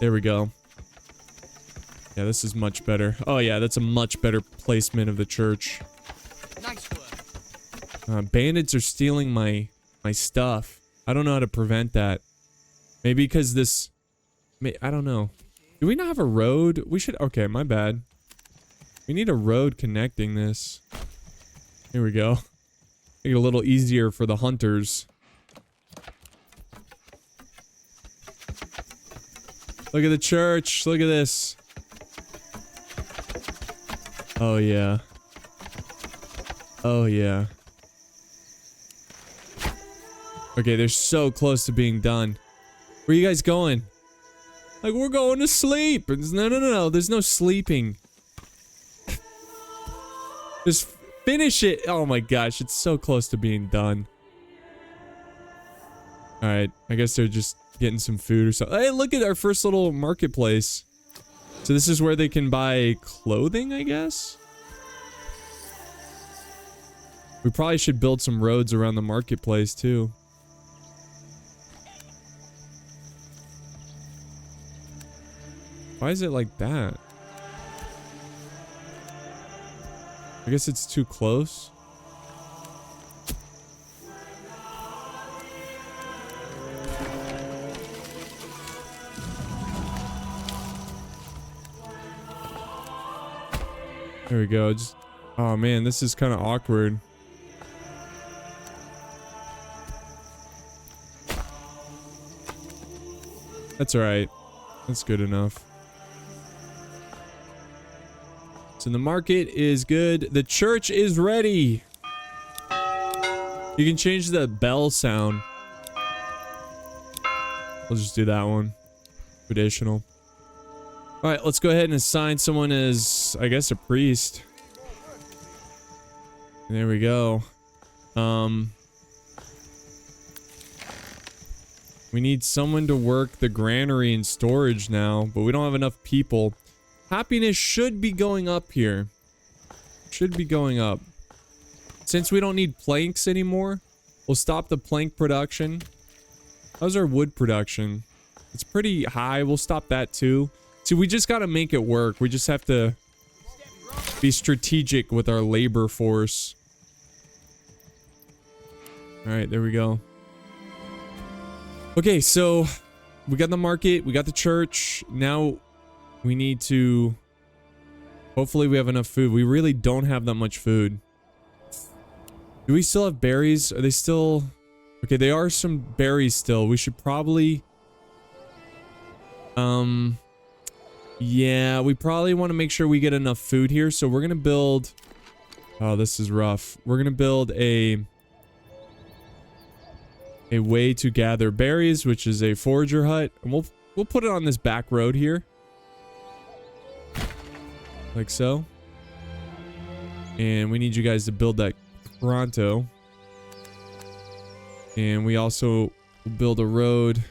There we go. Yeah, this is much better. Oh yeah, that's a much better placement of the church. Nice work. Bandits are stealing my stuff. I don't know how to prevent that. Maybe because this... I don't know. Do we not have a road? We should... Okay, my bad. We need a road connecting this. Here we go. Make it a little easier for the hunters. Look at the church. Look at this. Oh, yeah. Oh, yeah. Okay, they're so close to being done. Where are you guys going? Like, we're going to sleep. No. There's no sleeping. Just finish it. Oh my gosh, it's so close to being done. Alright, I guess they're just getting some food or something. Hey, look at our first little marketplace. So this is where they can buy clothing, I guess? We probably should build some roads around the marketplace, too. Why is it like that? I guess it's too close. There we go. Just, oh man, this is kind of awkward. That's alright. That's good enough. So the market is good. The church is ready. You can change the bell sound. We'll just do that one. Traditional. All right, let's go ahead and assign someone as, I guess, a priest. There we go. We need someone to work the granary and storage now, but we don't have enough people. Happiness should be going up here. Should be going up. Since we don't need planks anymore, we'll stop the plank production. How's our wood production? It's pretty high. We'll stop that too. See, we just got to make it work. We just have to be strategic with our labor force. All right, there we go. Okay, so we got the market, we got the church. Now we need to, hopefully we have enough food. We really don't have that much food. Do we still have berries? Are they still, okay, there are some berries still. We should probably, yeah, we probably want to make sure we get enough food here. So we're going to build, oh, this is rough. We're going to build a way to gather berries, which is a forager hut, and we'll put it on this back road here, like so. And we need you guys to build that pronto. And we also will build a road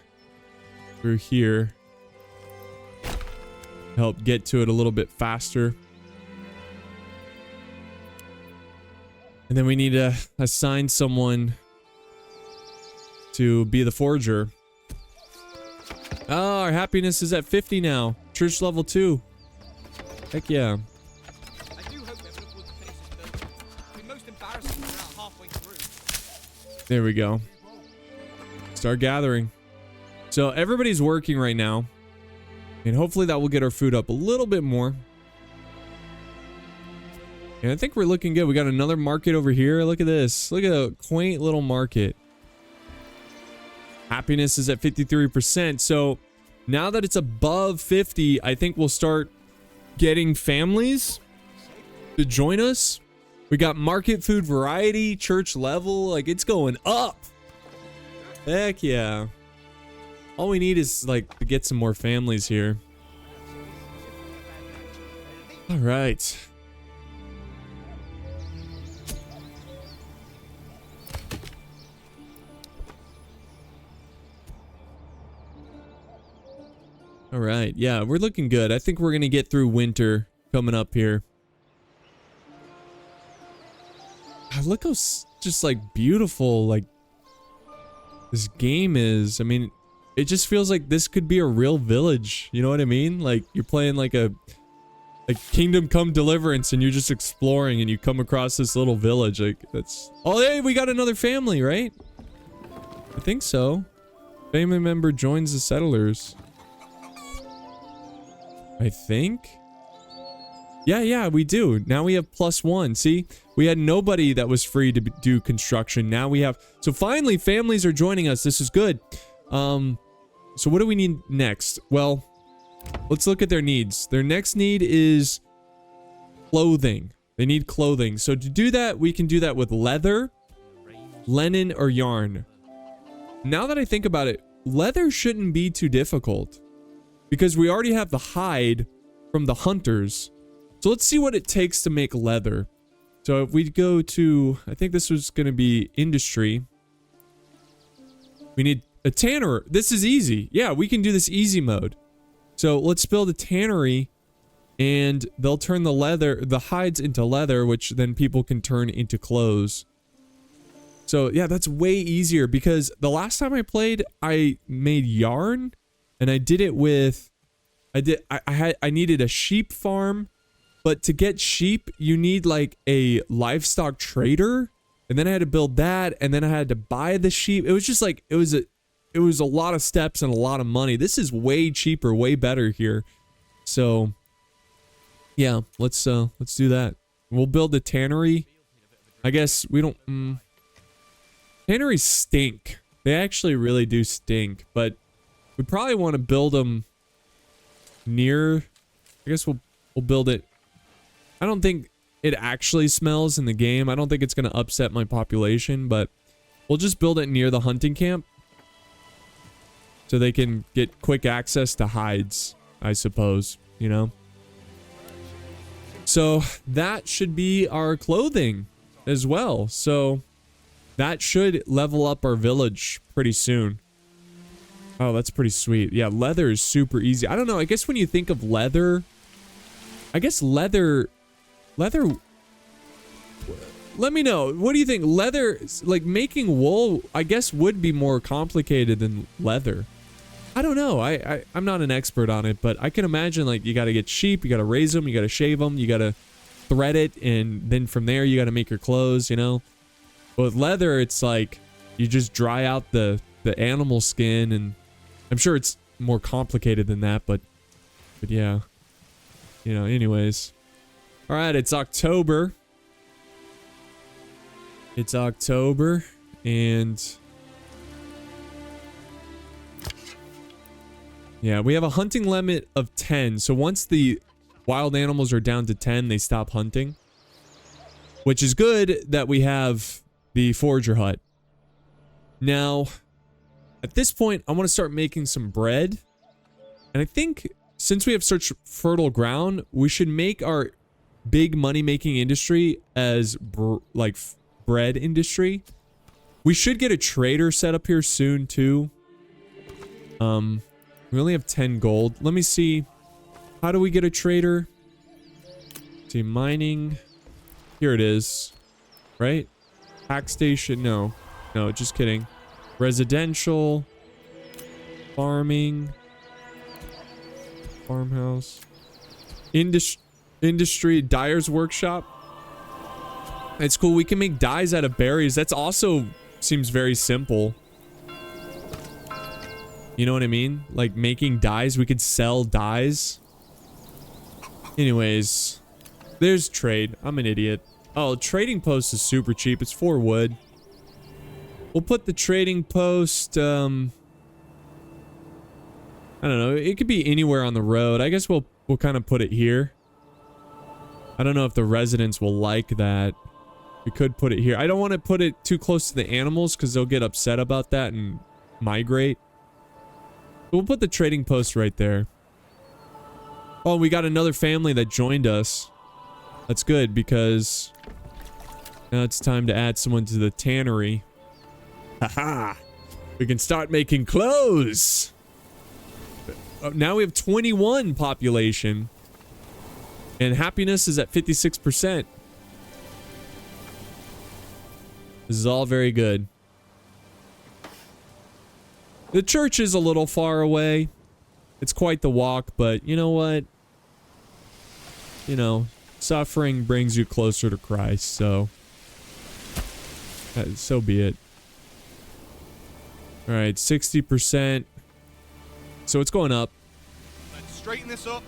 through here, help get to it a little bit faster. And then we need to assign someone to be the forger. Oh, our happiness is at 50 now. Church level 2. Heck yeah. I do hope everyone will finish this building. It'll be most embarrassing when we're not halfway through. There we go. Start gathering. So everybody's working right now. And hopefully that will get our food up a little bit more. And I think we're looking good. We got another market over here. Look at this. Look at a quaint little market. Happiness is at 53%. So now that it's above 50, I think we'll start getting families to join us. We got market food variety, church level. Like, it's going up. Heck yeah. All we need is like to get some more families here. All right. All right, yeah, we're looking good. I think we're gonna get through winter coming up here. Look how just like beautiful like this game is. I mean, it just feels like this could be a real village. You know what I mean? Like you're playing like a Kingdom Come Deliverance, and you're just exploring, and you come across this little village. Like that's. Oh, hey, we got another family, right? I think so. Family member joins the settlers. I think. Yeah, we do. Now we have +1. See, we had nobody that was free to do construction. Now we have. So finally, families are joining us. This is good. So what do we need next? Well, let's look at their needs. Their next need is clothing. They need clothing. So to do that, we can do that with leather, linen, or yarn. Now that I think about it, leather shouldn't be too difficult, because we already have the hide from the hunters. So let's see what it takes to make leather. So if we go to, I think this was going to be industry. We need a tanner. This is easy. Yeah, we can do this easy mode. So let's build a tannery, and they'll turn the hides into leather, which then people can turn into clothes. So yeah, that's way easier, because the last time I played, I made yarn. And I did it with, I needed a sheep farm, but to get sheep, you need like a livestock trader, and then I had to build that, and then I had to buy the sheep. It was just like, it was a lot of steps and a lot of money. This is way cheaper, way better here. So yeah, let's do that. We'll build a tannery. I guess we don't, tanneries stink. They actually really do stink, but we probably want to build them near. I guess we'll build it. I don't think it actually smells in the game. I don't think it's going to upset my population, but we'll just build it near the hunting camp. so they can get quick access to hides, I suppose, you know? So that should be our clothing as well. So that should level up our village pretty soon. Oh, that's pretty sweet. Yeah, leather is super easy. I don't know. I guess when you think of leather, I guess leather, let me know. What do you think? Leather, like making wool, I guess would be more complicated than leather. I don't know. I'm not an expert on it, but I can imagine like you got to get sheep, you got to raise them, you got to shave them, you got to thread it, and then from there you got to make your clothes, you know? But with leather, it's like you just dry out the animal skin, and I'm sure it's more complicated than that, but yeah. You know, anyways. All right, it's October. It's October, and yeah, we have a hunting limit of 10. So once the wild animals are down to 10, they stop hunting. Which is good that we have the forager hut. Now, at this point, I want to start making some bread. And I think since we have such fertile ground, we should make our big money-making industry as bread industry. We should get a trader set up here soon too. We only have 10 gold. Let me see. How do we get a trader? See, mining. Here it is. Right? Pack station. No. No, just kidding. Residential. Farming. Farmhouse. Industry. Dyer's workshop. It's cool. We can make dyes out of berries. That's also seems very simple. You know what I mean? Like making dyes. We could sell dyes. Anyways. There's trade. I'm an idiot. Oh, trading post is super cheap. It's 4 wood. We'll put the trading post, I don't know. It could be anywhere on the road. I guess we'll kind of put it here. I don't know if the residents will like that. We could put it here. I don't want to put it too close to the animals because they'll get upset about that and migrate. We'll put the trading post right there. Oh, we got another family that joined us. That's good because now it's time to add someone to the tannery. Haha! We can start making clothes! Now we have 21 population. And happiness is at 56%. This is all very good. The church is a little far away. It's quite the walk, but you know what? You know, suffering brings you closer to Christ, so so be it. All right, 60%. So it's going up. Let's straighten this up.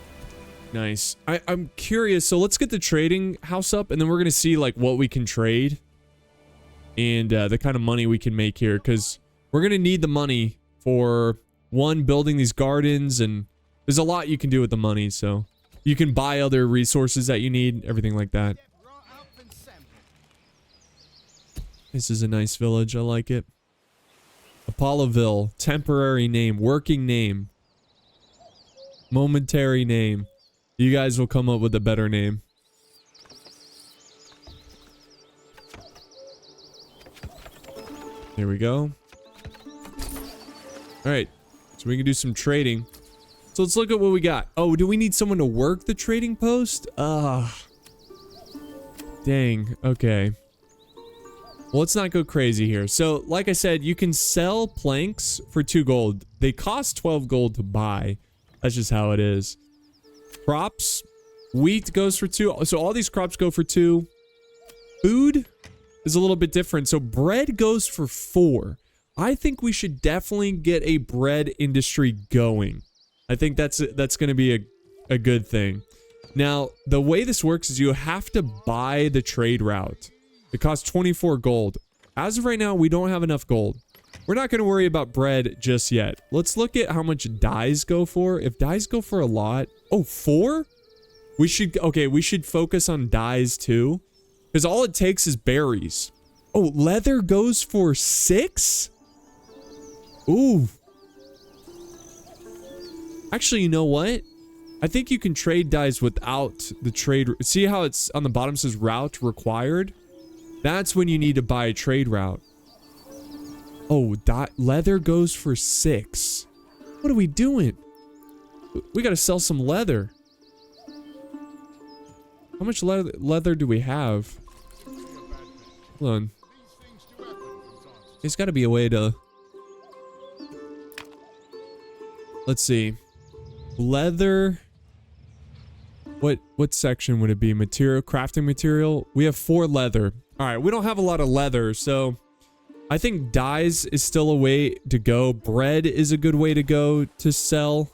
Nice. I'm curious. So let's get the trading house up, and then we're gonna see like what we can trade and the kind of money we can make here, because we're gonna need the money for one, building these gardens, and there's a lot you can do with the money. So you can buy other resources that you need, everything like that. This is a nice village. I like it. Apolloville. Temporary name. Working name. Momentary name. You guys will come up with a better name. There we go. Alright. So we can do some trading. So let's look at what we got. Oh, do we need someone to work the trading post? Dang. Okay. Well, let's not go crazy here. So, like I said, you can sell planks for 2 gold. They cost 12 gold to buy. That's just how it is. Crops. Wheat goes for 2. So all these crops go for 2. Food is a little bit different. So bread goes for 4. I think we should definitely get a bread industry going. I think that's going to be a good thing. Now, the way this works is you have to buy the trade route. It costs 24 gold. As of right now, we don't have enough gold. We're not going to worry about bread just yet. Let's look at how much dyes go for. If dyes go for a lot... Oh, 4? We should focus on dyes too. Because all it takes is berries. Oh, leather goes for 6? Ooh. Actually, you know what? I think you can trade dyes without the trade. See how it's on the bottom says route required? That's when you need to buy a trade route. Oh, leather goes for 6. What are we doing? We gotta sell some leather. How much leather do we have? Hold on. There's gotta be a way to... Let's see. Leather... What section would it be? Material, crafting material? We have 4 leather. Alright, we don't have a lot of leather, so... I think dyes is still a way to go. Bread is a good way to go to sell.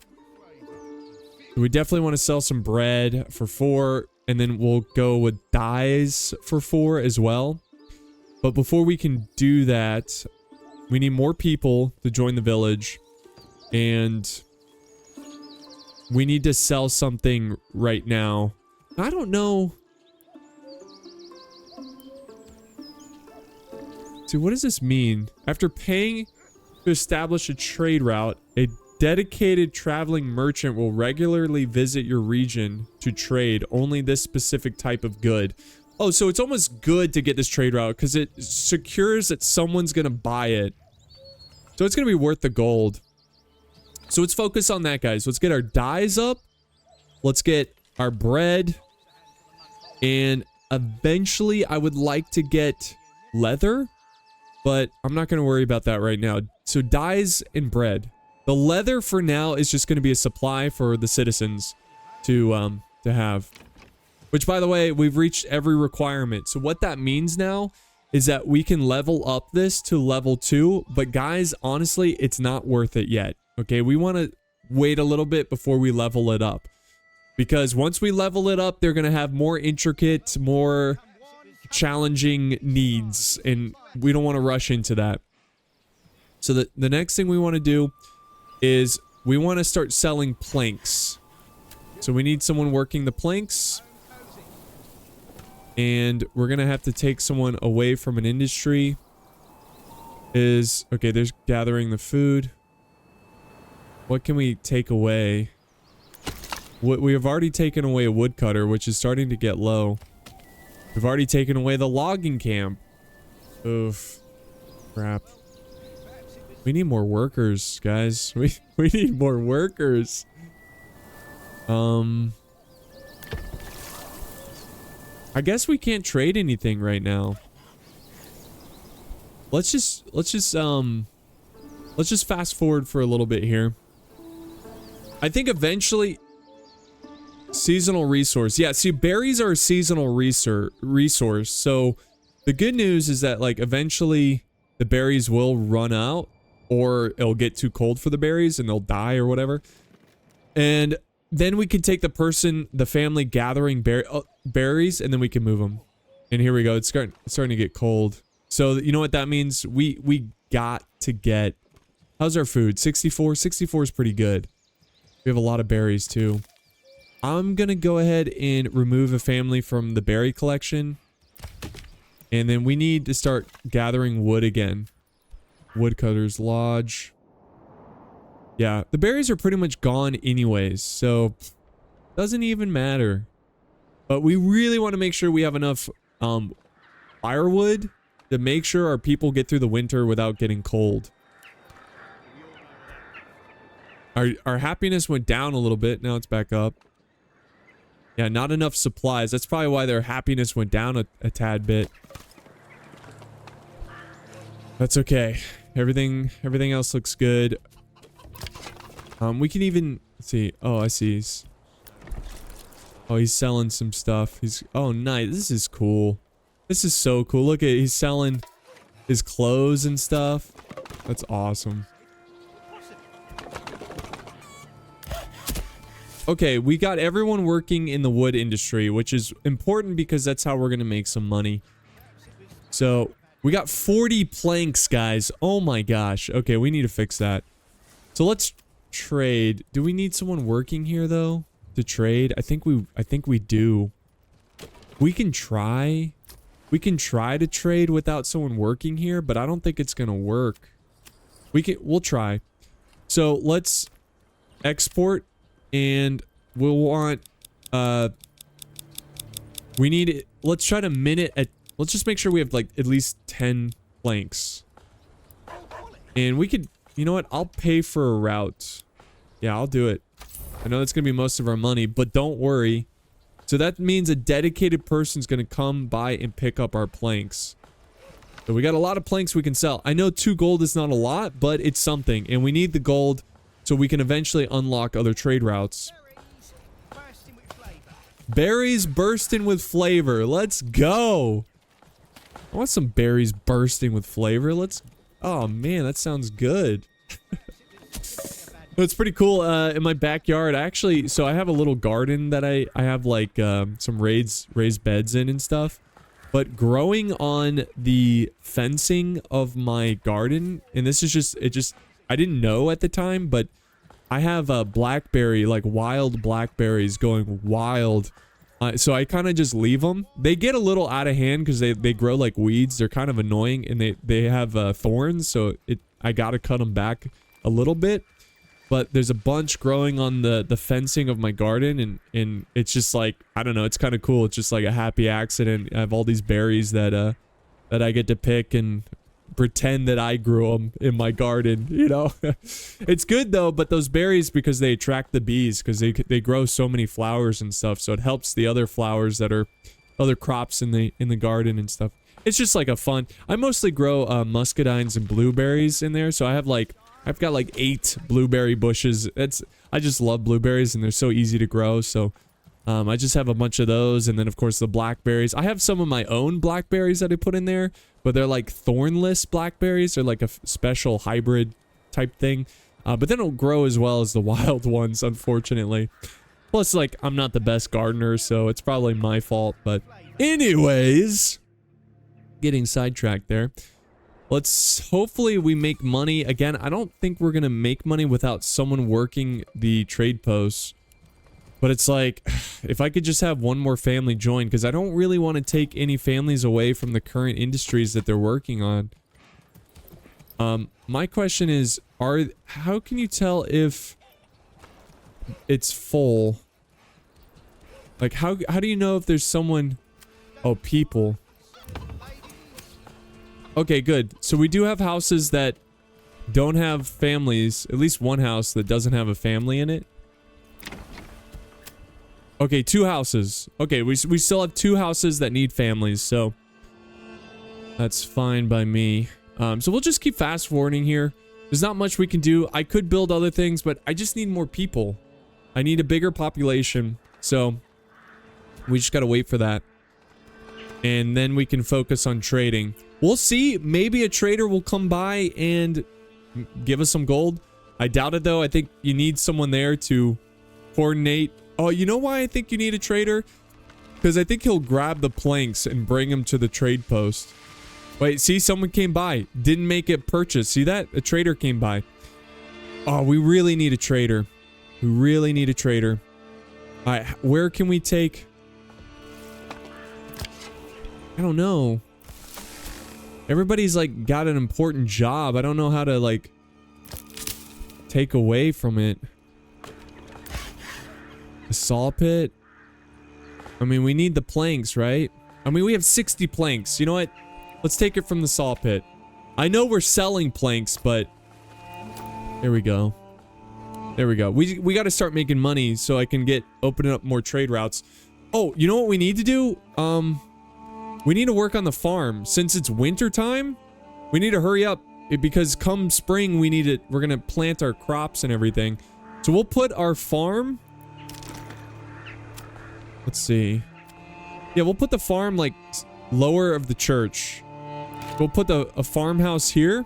We definitely want to sell some bread for 4, and then we'll go with dyes for 4 as well. But before we can do that, we need more people to join the village, and we need to sell something right now. I don't know. See, what does this mean? After paying to establish a trade route, a dedicated traveling merchant will regularly visit your region to trade only this specific type of good. Oh, so it's almost good to get this trade route because it secures that someone's going to buy it. So it's going to be worth the gold. So let's focus on that, guys. Let's get our dyes up. Let's get our bread. And eventually, I would like to get leather. But I'm not going to worry about that right now. So dyes and bread. The leather for now is just going to be a supply for the citizens to have. Which, by the way, we've reached every requirement. So what that means now is that we can level up this to level 2. But guys, honestly, it's not worth it yet. Okay, we want to wait a little bit before we level it up. Because once we level it up, they're going to have more intricate, more challenging needs. And we don't want to rush into that. So the next thing we want to do is we want to start selling planks. So we need someone working the planks. And we're going to have to take someone away from an industry. Okay, there's gathering the food. What can we take away? We have already taken away a woodcutter, which is starting to get low. We've already taken away the logging camp. Oof. Crap. We need more workers, guys. We need more workers. I guess we can't trade anything right now. Let's just fast forward for a little bit here. I think eventually seasonal resource. Yeah, see, berries are a seasonal resource. So the good news is that like eventually the berries will run out, or it'll get too cold for the berries and they'll die or whatever. And then we can take the family gathering berries, and then we can move them. And here we go. It's starting to get cold. So you know what that means? We got to get... How's our food? 64? 64 is pretty good. We have a lot of berries too. I'm going to go ahead and remove a family from the berry collection. And then we need to start gathering wood again. Woodcutter's Lodge. Yeah, the berries are pretty much gone anyways, so doesn't even matter. But we really want to make sure we have enough firewood to make sure our people get through the winter without getting cold. Our happiness went down a little bit, now it's back up. Yeah, not enough supplies. That's probably why their happiness went down a tad bit. That's okay. Everything else looks good. We can even see. Oh, I see. He's selling some stuff. Oh, nice. This is cool. This is so cool. Look at he's selling his clothes and stuff. That's awesome. Okay, we got everyone working in the wood industry, which is important because that's how we're going to make some money. So, we got 40 planks, guys. Oh my gosh. Okay, we need to fix that. So let's trade. Do we need someone working here though to trade? I think we do. We can try. We can try to trade without someone working here, but I don't think it's going to work. We'll try. So let's export, and we'll want, we need, let's try to min it at, let's just make sure we have like at least 10 planks. And we could, you know what, I'll pay for a route. Yeah, I'll do it. I know that's gonna be most of our money, but don't worry. So that means a dedicated person's gonna come by and pick up our planks. So we got a lot of planks we can sell. I know 2 gold is not a lot, but it's something. And we need the gold so we can eventually unlock other trade routes. Berries bursting with flavor. Let's go. I want some berries bursting with flavor. Let's... Oh, man, that sounds good. It's pretty cool. In my backyard, I actually... So I have a little garden that I have, like, some raised beds in and stuff. But growing on the fencing of my garden... And this is just... It just... I didn't know at the time, but... I have a blackberry, like wild blackberries going wild. So I kind of just leave them. They get a little out of hand because they grow like weeds. They're kind of annoying, and they have thorns, so I gotta cut them back a little bit. But there's a bunch growing on the fencing of my garden, and it's just like, I don't know, it's kind of cool. It's just like a happy accident. I have all these berries that I get to pick and pretend that I grew them in my garden, you know. It's good though, but those berries, because they attract the bees, because they grow so many flowers and stuff, so it helps the other flowers that are other crops in the garden and stuff. It's just like a fun... I mostly grow muscadines and blueberries in there, so I've got like 8 blueberry bushes. I just love blueberries, and they're so easy to grow, so I just have a bunch of those, and then of course the blackberries. I have some of my own blackberries that I put in there, but they're like thornless blackberries. They're like a special hybrid type thing. But they don't grow as well as the wild ones, unfortunately. Plus, like, I'm not the best gardener, so it's probably my fault. But anyways, getting sidetracked there. Let's, hopefully we make money. Again, I don't think we're going to make money without someone working the trade posts. But it's like, if I could just have one more family join, because I don't really want to take any families away from the current industries that they're working on. My question is, how can you tell if it's full? Like, how do you know if there's someone... Oh, people. Okay, good. So we do have houses that don't have families. At least one house that doesn't have a family in it. Okay, 2 houses. Okay, we still have 2 houses that need families, so that's fine by me. So we'll just keep fast forwarding here. There's not much we can do. I could build other things, but I just need more people. I need a bigger population, so we just gotta wait for that. And then we can focus on trading. We'll see. Maybe a trader will come by and give us some gold. I doubt it, though. I think you need someone there to coordinate. Oh, you know why I think you need a trader? Because I think he'll grab the planks and bring them to the trade post. Wait, see, someone came by. Didn't make it purchase. See that? A trader came by. Oh, we really need a trader. We really need a trader. Alright, where can we take... I don't know. Everybody's, like, got an important job. I don't know how to, like, take away from it. A saw pit? I mean, we need the planks, right? I mean, we have 60 planks. You know what? Let's take it from the saw pit. I know we're selling planks, but... There we go. There we go. We got to start making money so I can opening up more trade routes. Oh, you know what we need to do? We need to work on the farm. Since it's winter time, we need to hurry up. Because come spring, we're going to plant our crops and everything. So we'll put our farm... Let's see. Yeah, we'll put the farm, like, lower of the church. We'll put a farmhouse here.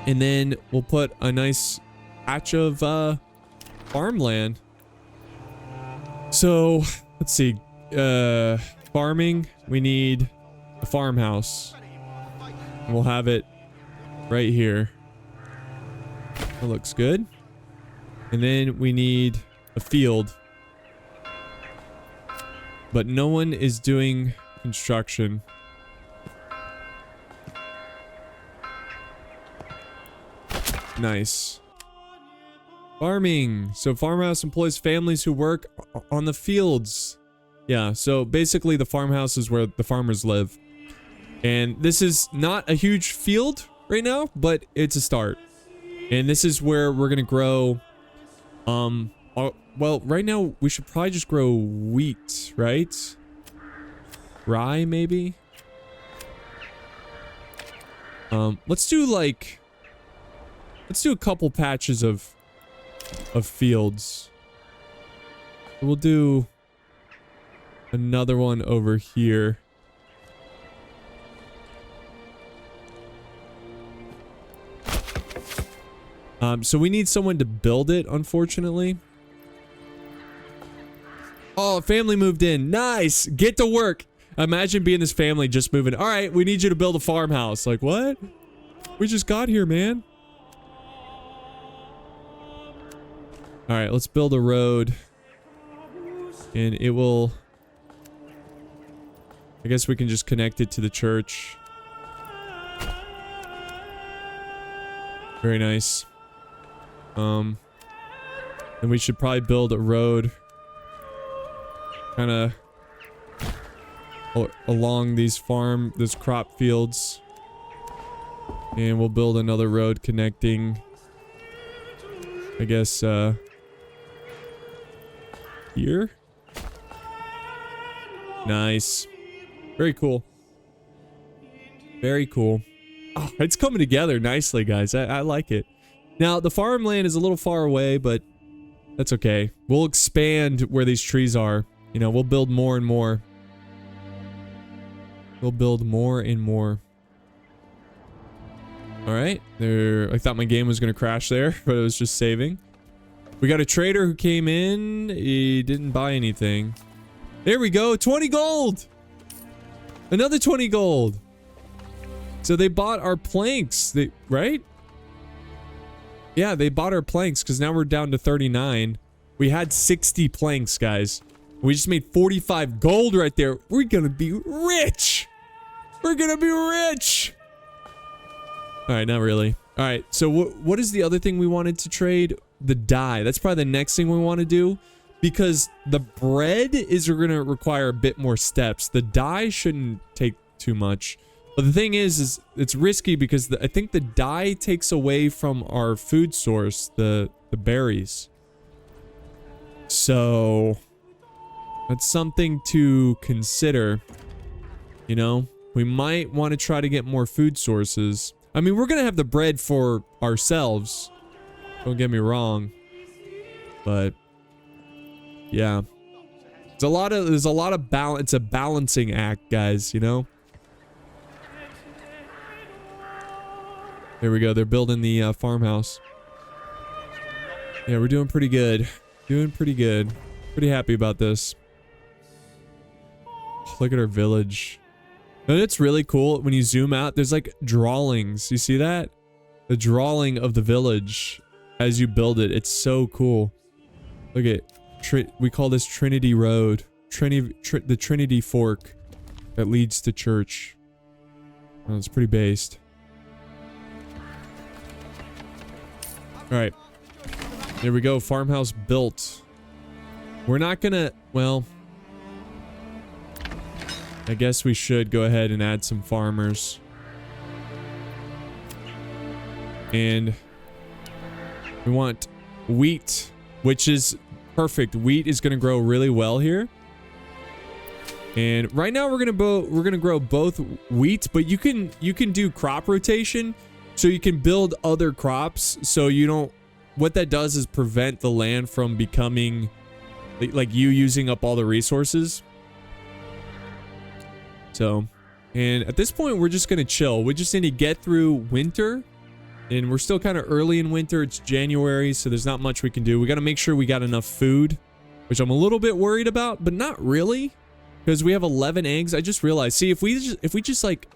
And then we'll put a nice patch of, farmland. So, let's see. Farming, we need a farmhouse. And we'll have it right here. That looks good. And then we need a field. But no one is doing construction. Nice. Farming. So farmhouse employs families who work on the fields. Yeah, so basically the farmhouse is where the farmers live. And this is not a huge field right now, but it's a start. And this is where we're gonna grow, well, right now we should probably just grow wheat, right? Rye, maybe? Let's do a couple patches of fields. We'll do another one over here. So we need someone to build it, unfortunately. Oh, a family moved in. Nice. Get to work. Imagine being this family just moving. All right, we need you to build a farmhouse. Like, what? We just got here, man. All right, let's build a road. And it will... I guess we can just connect it to the church. Very nice. And we should probably build a road kind of along these crop fields. And we'll build another road connecting, I guess, here. Nice. Very cool. Very cool. Oh, it's coming together nicely, guys. I like it. Now, the farmland is a little far away, but that's okay. We'll expand where these trees are. You know, we'll build more and more. We'll build more and more. Alright. I thought my game was going to crash there, but it was just saving. We got a trader who came in. He didn't buy anything. There we go. 20 gold! Another 20 gold! So they bought our planks. Right? Yeah, they bought our planks because now we're down to 39. We had 60 planks, guys. We just made 45 gold right there. We're gonna be rich! We're gonna be rich! Alright, not really. Alright, so what is the other thing we wanted to trade? The dye. That's probably the next thing we want to do. Because the bread is gonna require a bit more steps. The dye shouldn't take too much. But the thing is it's risky because I think the dye takes away from our food source, the berries. So that's something to consider. You know, we might want to try to get more food sources. I mean, we're gonna have the bread for ourselves. Don't get me wrong. But yeah. There's a lot of balance. It's a balancing act, guys, you know? There we go. They're building the farmhouse. Yeah, we're doing pretty good. Doing pretty good. Pretty happy about this. Look at our village. And it's really cool when you zoom out. There's like drawings. You see that? The drawing of the village as you build it. It's so cool. Look at we call this Trinity Road. The Trinity Fork that leads to church. Oh, it's pretty based. Alright. There we go. Farmhouse built. We're not gonna... Well... I guess we should go ahead and add some farmers. And... we want wheat, which is perfect. Wheat is gonna grow really well here. And right now we're gonna grow both wheat, but you can do crop rotation. So you can build other crops, so you don't... What that does is prevent the land from becoming... like you using up all the resources. So... And at this point, we're just gonna chill. We just need to get through winter. And we're still kind of early in winter. It's January, so there's not much we can do. We gotta make sure we got enough food. Which I'm a little bit worried about, but not really. Because we have 11 eggs. I just realized. See, if we just like...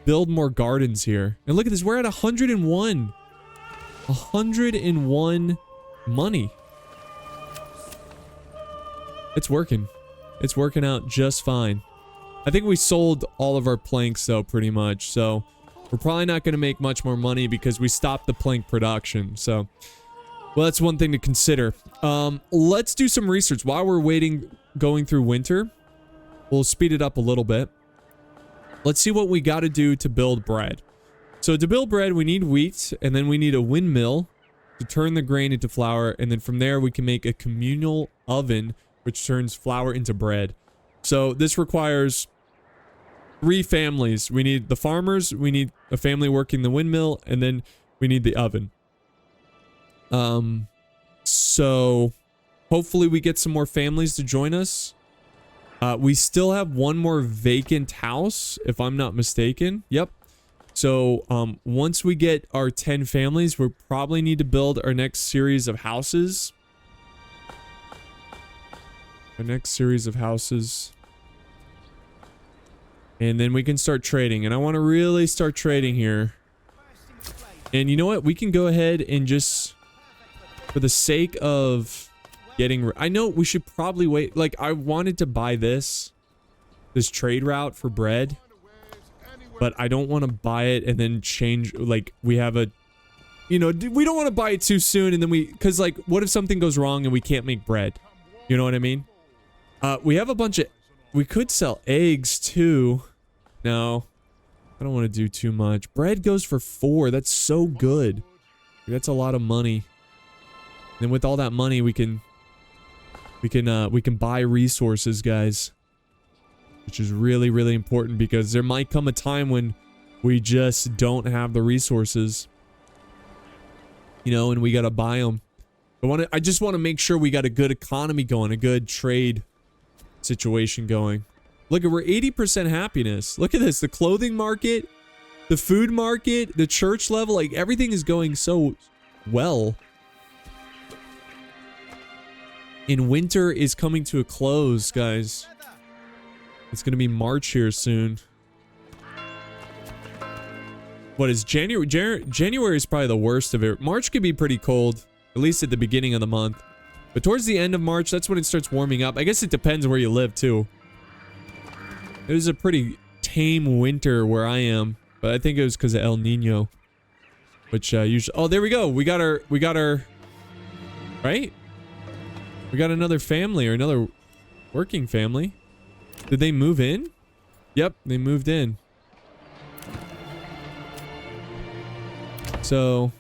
build more gardens here. And look at this, we're at 101. 101 money. It's working. It's working out just fine. I think we sold all of our planks though, pretty much. So we're probably not going to make much more money because we stopped the plank production. So Well, that's one thing to consider. Let's do some research while we're waiting, going through winter. We'll speed it up a little bit. Let's see what we got to do to build bread. So to build bread, we need wheat, and then we need a windmill to turn the grain into flour, and then from there we can make a communal oven which turns flour into bread. So this requires 3 families. We need the farmers, we need a family working the windmill, and then we need the oven. So hopefully we get some more families to join us. We still have one more vacant house, if I'm not mistaken. Yep. So, once we get our 10 families, we'll probably need to build our next series of houses. And then we can start trading. And I want to really start trading here. And you know what? We can go ahead and just, for the sake of getting... I know we should probably wait. Like, I wanted to buy this trade route for bread. But I don't want to buy it and then change, like, we have a, you know, we don't want to buy it too soon and then because, like, what if something goes wrong and we can't make bread? You know what I mean? We have a bunch of, we could sell eggs too. No, I don't want to do too much. Bread goes for 4. That's so good. That's a lot of money. And with all that money, we can buy resources, guys. Which is really, really important because there might come a time when we just don't have the resources. You know, and we gotta buy them. I just want to make sure we got a good economy going, a good trade situation going. Look, we're 80% happiness. Look at this. The clothing market, the food market, the church level, like everything is going so well. And winter is coming to a close, guys. It's gonna be March here soon. What is January? January is probably the worst of it. March could be pretty cold, at least at the beginning of the month. But towards the end of March, that's when it starts warming up. I guess it depends where you live too. It was a pretty tame winter where I am, but I think it was because of El Nino. Which usually, oh, there we go. We got our, right? We got another family or another working family. Did they move in? Yep, they moved in. So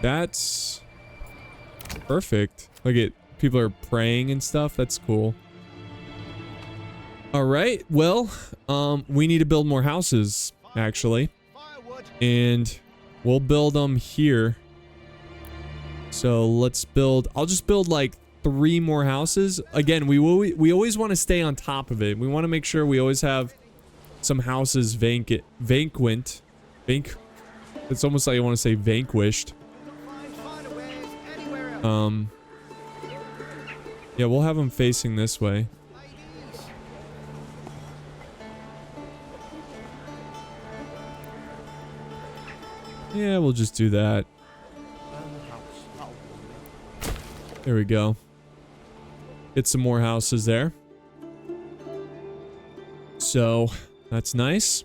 that's perfect. Look at people are praying and stuff. That's cool. All right. Well, we need to build more houses actually, and we'll build them here. So let's build. I'll just build like 3 more houses. Again, we always want to stay on top of it. We want to make sure we always have some houses vacant. It's almost like I want to say vanquished. Yeah, we'll have them facing this way. Yeah, we'll just do that. There we go. Get some more houses there. So, that's nice.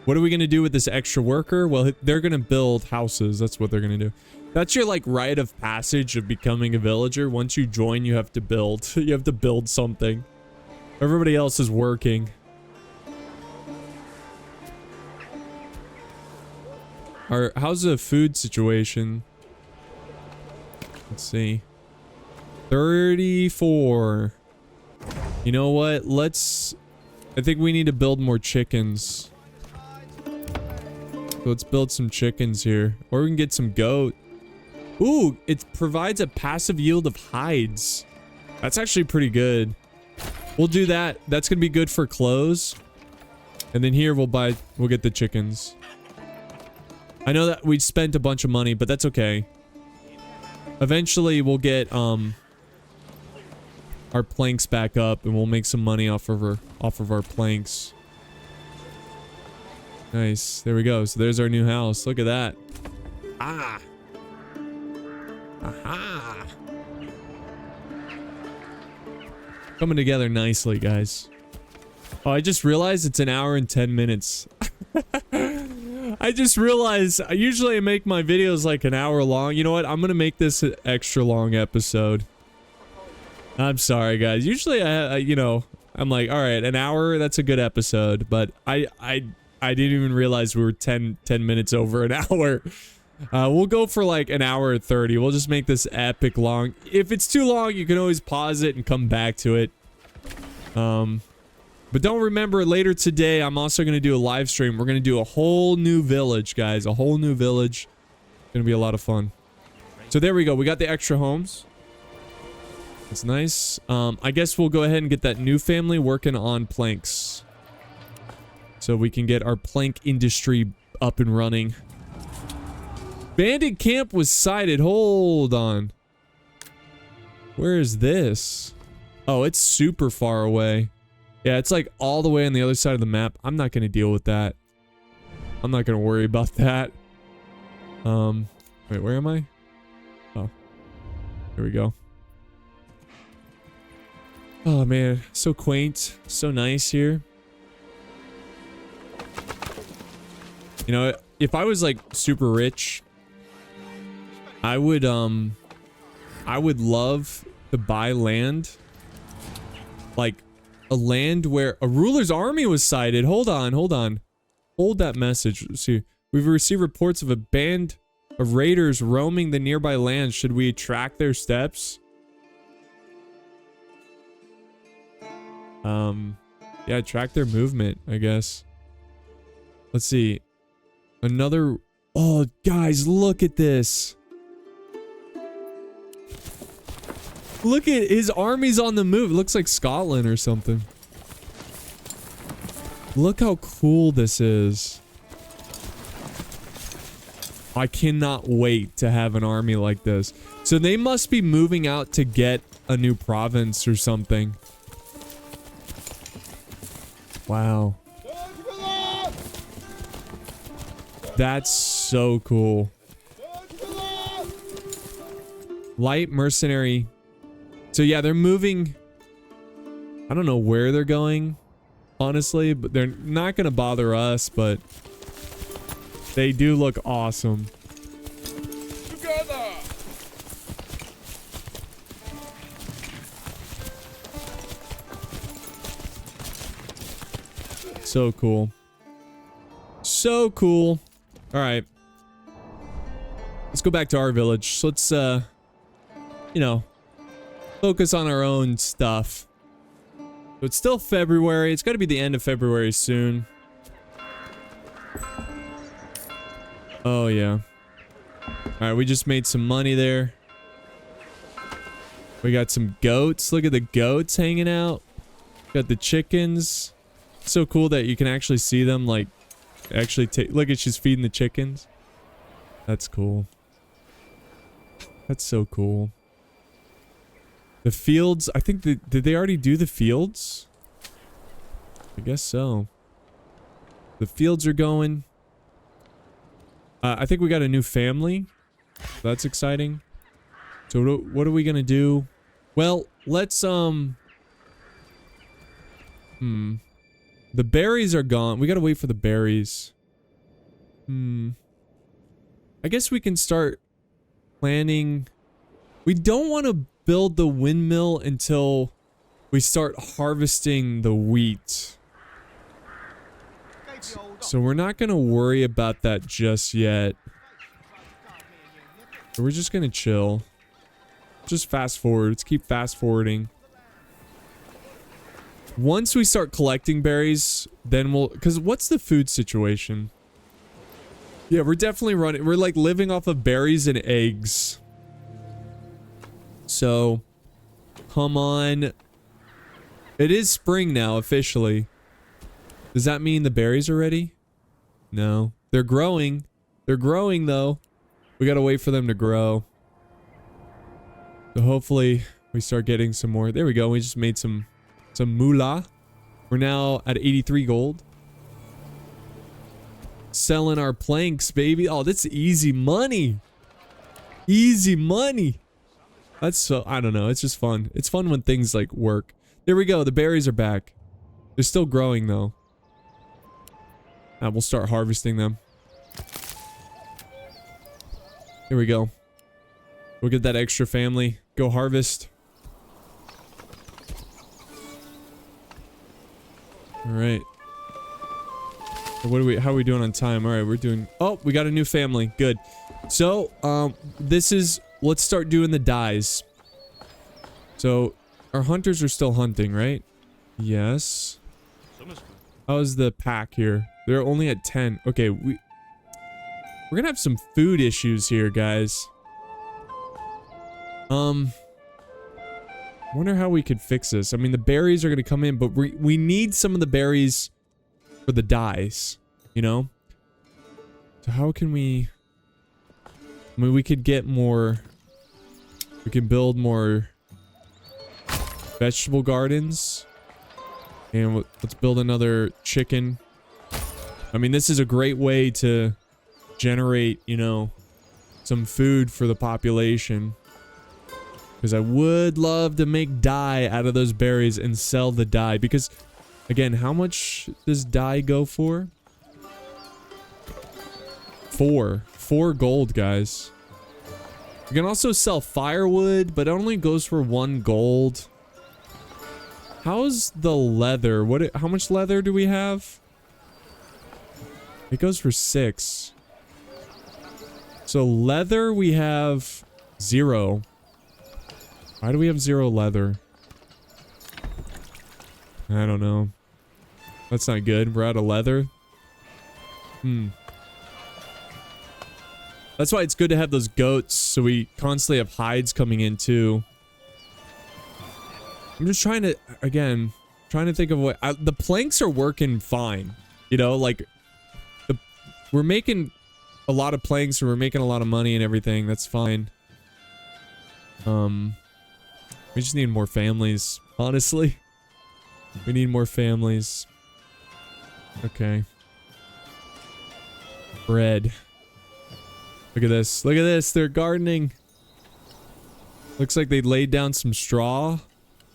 What are we going to do with this extra worker? Well, they're going to build houses. That's what they're going to do. That's your, like, rite of passage of becoming a villager. Once you join, you have to build. You have to build something. Everybody else is working. How's the food situation? Let's see. 34. You know what? I think we need to build more chickens. So let's build some chickens here. Or we can get some goat. Ooh, it provides a passive yield of hides. That's actually pretty good. We'll do that. That's gonna be good for clothes. And then here we'll get the chickens. I know that we spent a bunch of money, but that's okay. Eventually we'll get our planks back up and we'll make some money off of our planks. Nice. There we go. So there's our new house. Look at that. Ah. Aha. Coming together nicely, guys. Oh, I just realized it's 1 hour and 10 minutes. I I just realized usually I make my videos like an hour long. You know what? I'm gonna make this an extra long episode. I'm sorry, guys. Usually you know, I'm like, all right, an hour, that's a good episode. But I didn't even realize we were 10 minutes over an hour. We'll go for like an hour and 30. We'll just make this epic long. If it's too long, you can always pause it and come back to it. But don't remember, later today, I'm also going to do a live stream. We're going to do a whole new village, guys. A whole new village. It's going to be a lot of fun. So there we go. We got the extra homes. It's nice. I guess we'll go ahead and get that new family working on planks. So we can get our plank industry up and running. Bandit camp was sighted. Hold on. Where is this? Oh, it's super far away. Yeah, it's like all the way on the other side of the map. I'm not going to deal with that. I'm not going to worry about that. Wait, where am I? Oh. Here we go. Oh, man. So quaint. So nice here. You know, if I was like super rich, I would love to buy land. Like a land where a ruler's army was sighted. Hold on. Hold that message. Let's see. We've received reports of a band of raiders roaming the nearby lands. Should we track their steps? Yeah, track their movement, I guess. Let's see. Another... Oh, guys, look at this. Look at his army's on the move. It looks like Scotland or something. Look how cool this is. I cannot wait to have an army like this. So they must be moving out to get a new province or something. Wow. That's so cool. Light mercenary. So yeah, they're moving. I don't know where they're going, honestly, but they're not gonna bother us, but they do look awesome. Together. So cool. So cool. All right. Let's go back to our village. So let's, you know, focus on our own stuff. So it's still February. It's got to be the end of February soon. Oh, yeah. All right, we just made some money there. We got some goats. Look at the goats hanging out. Got the chickens. So cool that you can actually see them, like, actually take... Look at, she's feeding the chickens. That's cool. That's so cool. The fields, I think, did they already do the fields? I guess so. The fields are going. I think we got a new family. That's exciting. So what are we gonna do? Well, let's, The berries are gone. We gotta wait for the berries. I guess we can start planning. We don't want to build the windmill until we start harvesting the wheat. So we're not gonna worry about that just yet. We're just gonna chill. Just fast forward. Let's keep fast forwarding. Once we start collecting berries, then we'll... Because what's the food situation? Yeah, we're definitely running... We're like living off of berries and eggs. So, come on. It is spring now, officially. Does that mean the berries are ready? No. They're growing. They're growing, though. We gotta wait for them to grow. So hopefully we start getting some more. There we go. We just made some moolah. We're now at 83 gold. Selling our planks, baby. Oh, that's easy money. Easy money. That's so... I don't know. It's just fun. It's fun when things, like, work. There we go. The berries are back. They're still growing, though. We'll start harvesting them. Here we go. We'll get that extra family. Go harvest. All right. What are we? How are we doing on time? All right, we're doing. Oh, we got a new family. Good. So, this is. Let's start doing the dyes. So, our hunters are still hunting, right? Yes. How's the pack here? They're only at 10. Okay, we're gonna have some food issues here, guys. Wonder how we could fix this. I mean, the berries are gonna come in, but we need some of the berries for the dyes, you know? So how can we... I mean, we could get more... We can build more vegetable gardens. And let's build another chicken. I mean, this is a great way to generate, you know, some food for the population. Because I would love to make dye out of those berries and sell the dye. Because, again, how much does dye go for? 4 gold, guys. We can also sell firewood, but it only goes for 1 gold. How's the leather? How much leather do we have? It goes for 6. So leather we have 0. Why do we have 0 leather? I don't know. That's not good. We're out of leather. That's why it's good to have those goats, so we constantly have hides coming in too. I'm just trying to, again, trying to think of what... the planks are working fine. You know, like... we're making a lot of planks, and we're making a lot of money and everything. That's fine. We just need more families, honestly. We need more families. Okay. Bread. Look at this. Look at this. They're gardening. Looks like they laid down some straw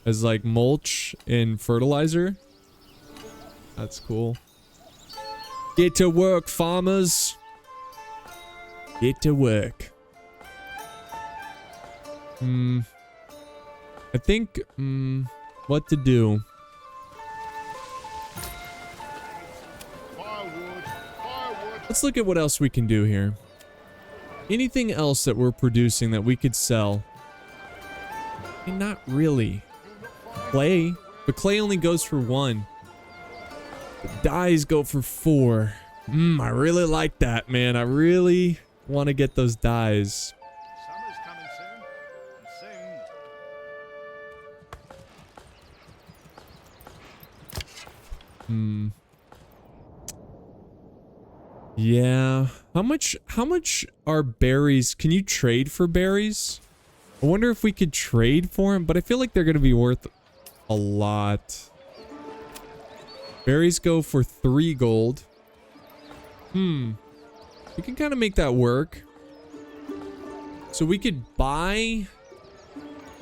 as like mulch and fertilizer. That's cool. Get to work, farmers. Get to work. I think, what to do. Let's look at what else we can do here. Anything else that we're producing that we could sell? I mean, not really. Clay. But clay only goes for 1. The dyes go for 4. I really like that, man. I really want to get those dyes. Summer's coming soon. Yeah. How much are berries? Can you trade for berries? I wonder if we could trade for them, but I feel like they're going to be worth a lot. Berries go for 3 gold. We can kind of make that work. So we could buy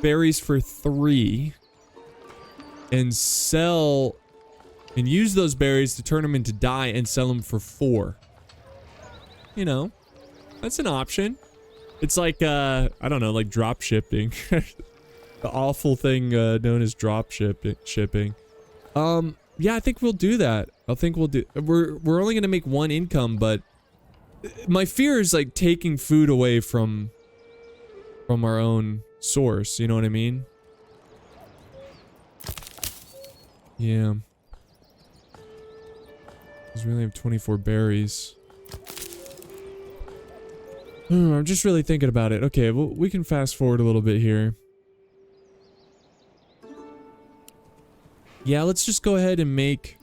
berries for 3 and sell and use those berries to turn them into dye and sell them for 4. You know, that's an option. It's like, I don't know, like drop shipping. The awful thing known as drop shipping. Yeah, I think we'll do that. I think we'll do... We're only going to make 1 income, but... My fear is, like, taking food away from our own source. You know what I mean? Yeah. Because we only have 24 berries. I'm just really thinking about it. Okay, well, we can fast forward a little bit here. Yeah, let's just go ahead and make...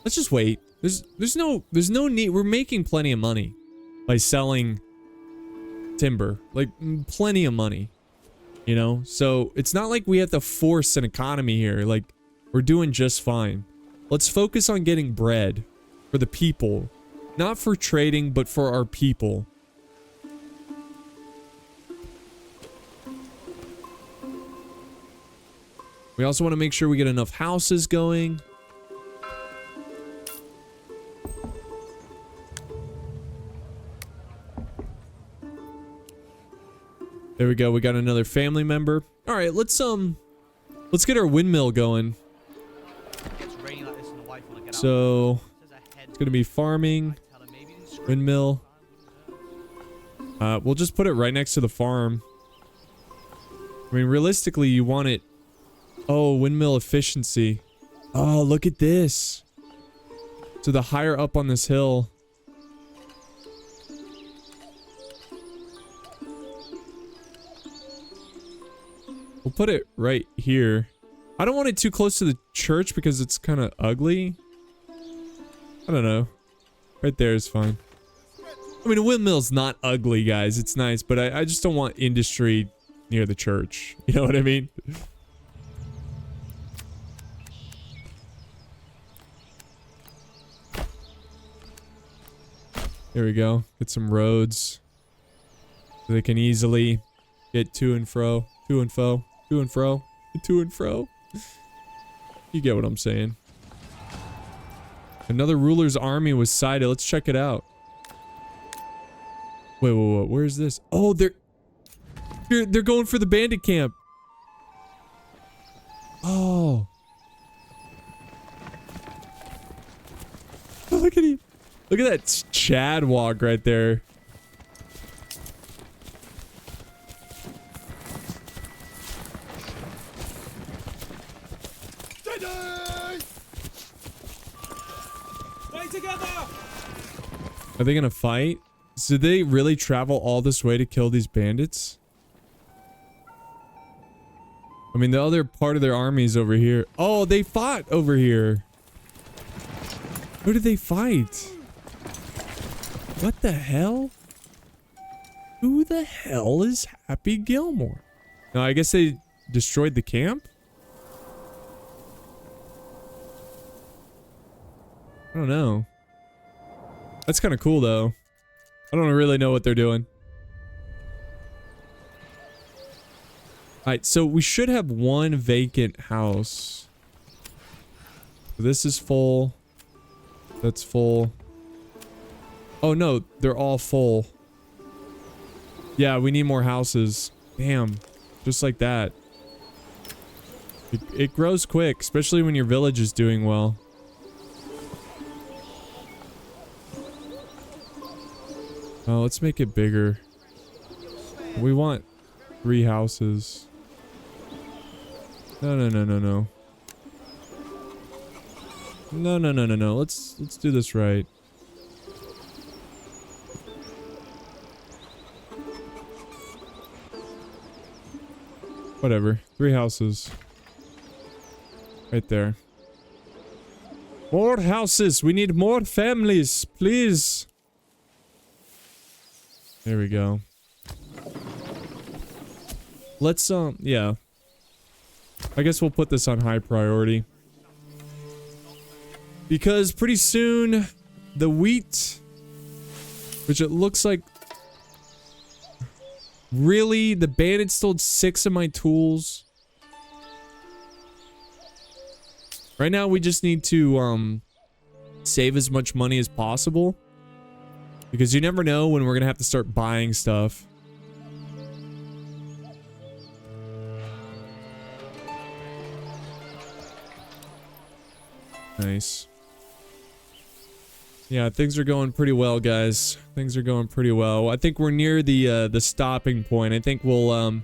Let's just wait. There's no need. We're making plenty of money by selling timber. Like, plenty of money. You know? So, it's not like we have to force an economy here. Like, we're doing just fine. Let's focus on getting bread for the people. Not for trading, but for our people. We also want to make sure we get enough houses going. There we go. We got another family member. All right, let's get our windmill going. It's raining like this and the wife wanna get out. So Says her head's it's gonna be farming, tell her maybe didn't scream. windmill. We'll just put it right next to the farm. I mean, realistically, you want it. Oh, windmill efficiency. Oh, look at this. So the higher up on this hill. We'll put it right here. I don't want it too close to the church because it's kind of ugly. I don't know. Right there is fine. I mean, a windmill's not ugly, guys. It's nice, but I just don't want industry near the church. You know what I mean? There we go. Get some roads. So they can easily get to and fro. To and fro. To and fro. To and fro. You get what I'm saying. Another ruler's army was sighted. Let's check it out. Wait, where is this? Oh, they're going for the bandit camp. Oh. Oh, look at him. Look at that Chad walk right there. Stay together! Are they gonna fight? So did they really travel all this way to kill these bandits? I mean, the other part of their army is over here. Oh, they fought over here. Who did they fight? What the hell? Who the hell is Happy Gilmore? No, I guess they destroyed the camp? I don't know. That's kind of cool, though. I don't really know what they're doing. Alright, so we should have one vacant house. This is full. That's full. Oh no, they're all full. Yeah, we need more houses. Damn. Just like that. It grows quick, especially when your village is doing well. Oh, let's make it bigger. We want 3 houses. No. No. Let's do this right. Whatever. 3 houses. Right there. More houses. We need more families, please. There we go. Let's, yeah. I guess we'll put this on high priority. Because pretty soon, the wheat, which it looks like... Really? The bandit stole 6 of my tools? Right now, we just need to, save as much money as possible. Because you never know when we're gonna have to start buying stuff. Nice. Yeah, things are going pretty well, guys. Things are going pretty well. I think we're near the stopping point. I think we'll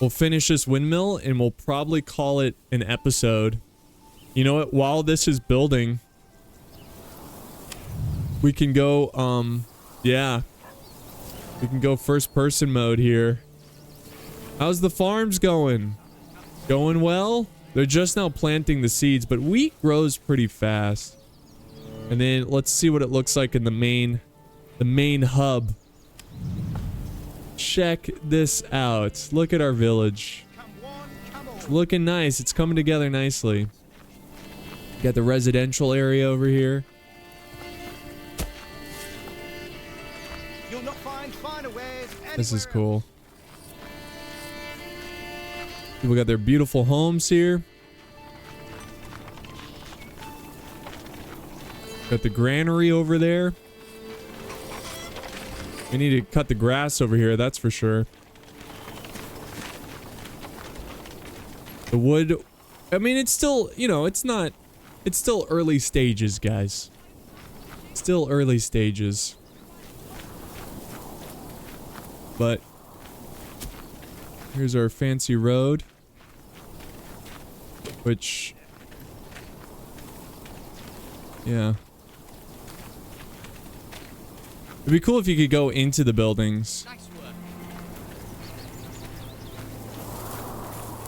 finish this windmill and we'll probably call it an episode. You know what? While this is building, we can go, yeah. We can go first person mode here. How's the farms going? Going well? They're just now planting the seeds, but wheat grows pretty fast. And then let's see what it looks like in the main hub. Check this out. Look at our village. It's looking nice. It's coming together nicely. Got the residential area over here. You'll not find a way This is cool. People got their beautiful homes here. Got the granary over there. We need to cut the grass over here, that's for sure. The wood, I mean, it's still, you know, it's still early stages, guys. Still early stages. But here's our fancy road. Which, yeah. It'd be cool if you could go into the buildings. Nice work.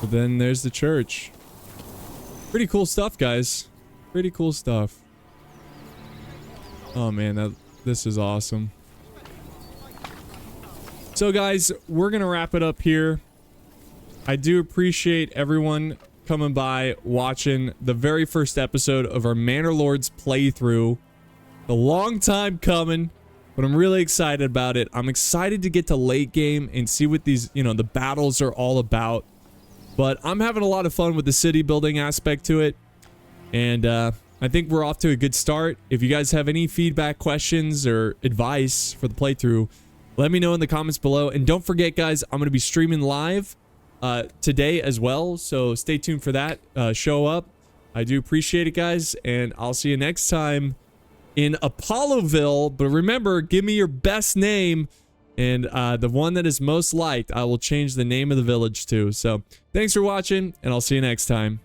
But then there's the church. Pretty cool stuff, guys. Pretty cool stuff. Oh man, this is awesome. So guys, we're gonna wrap it up here. I do appreciate everyone coming by, watching the very first episode of our Manor Lords playthrough. A long time coming, but I'm really excited about it. I'm excited to get to late game and see what these, you know, the battles are all about. But I'm having a lot of fun with the city building aspect to it. And I think we're off to a good start. If you guys have any feedback, questions, or advice for the playthrough, let me know in the comments below. And don't forget, guys, I'm going to be streaming live today as well. So stay tuned for that. Show up. I do appreciate it, guys. And I'll see you next time in Apolloville. But remember, give me your best name. And the one that is most liked, I will change the name of the village to. So thanks for watching, and I'll see you next time.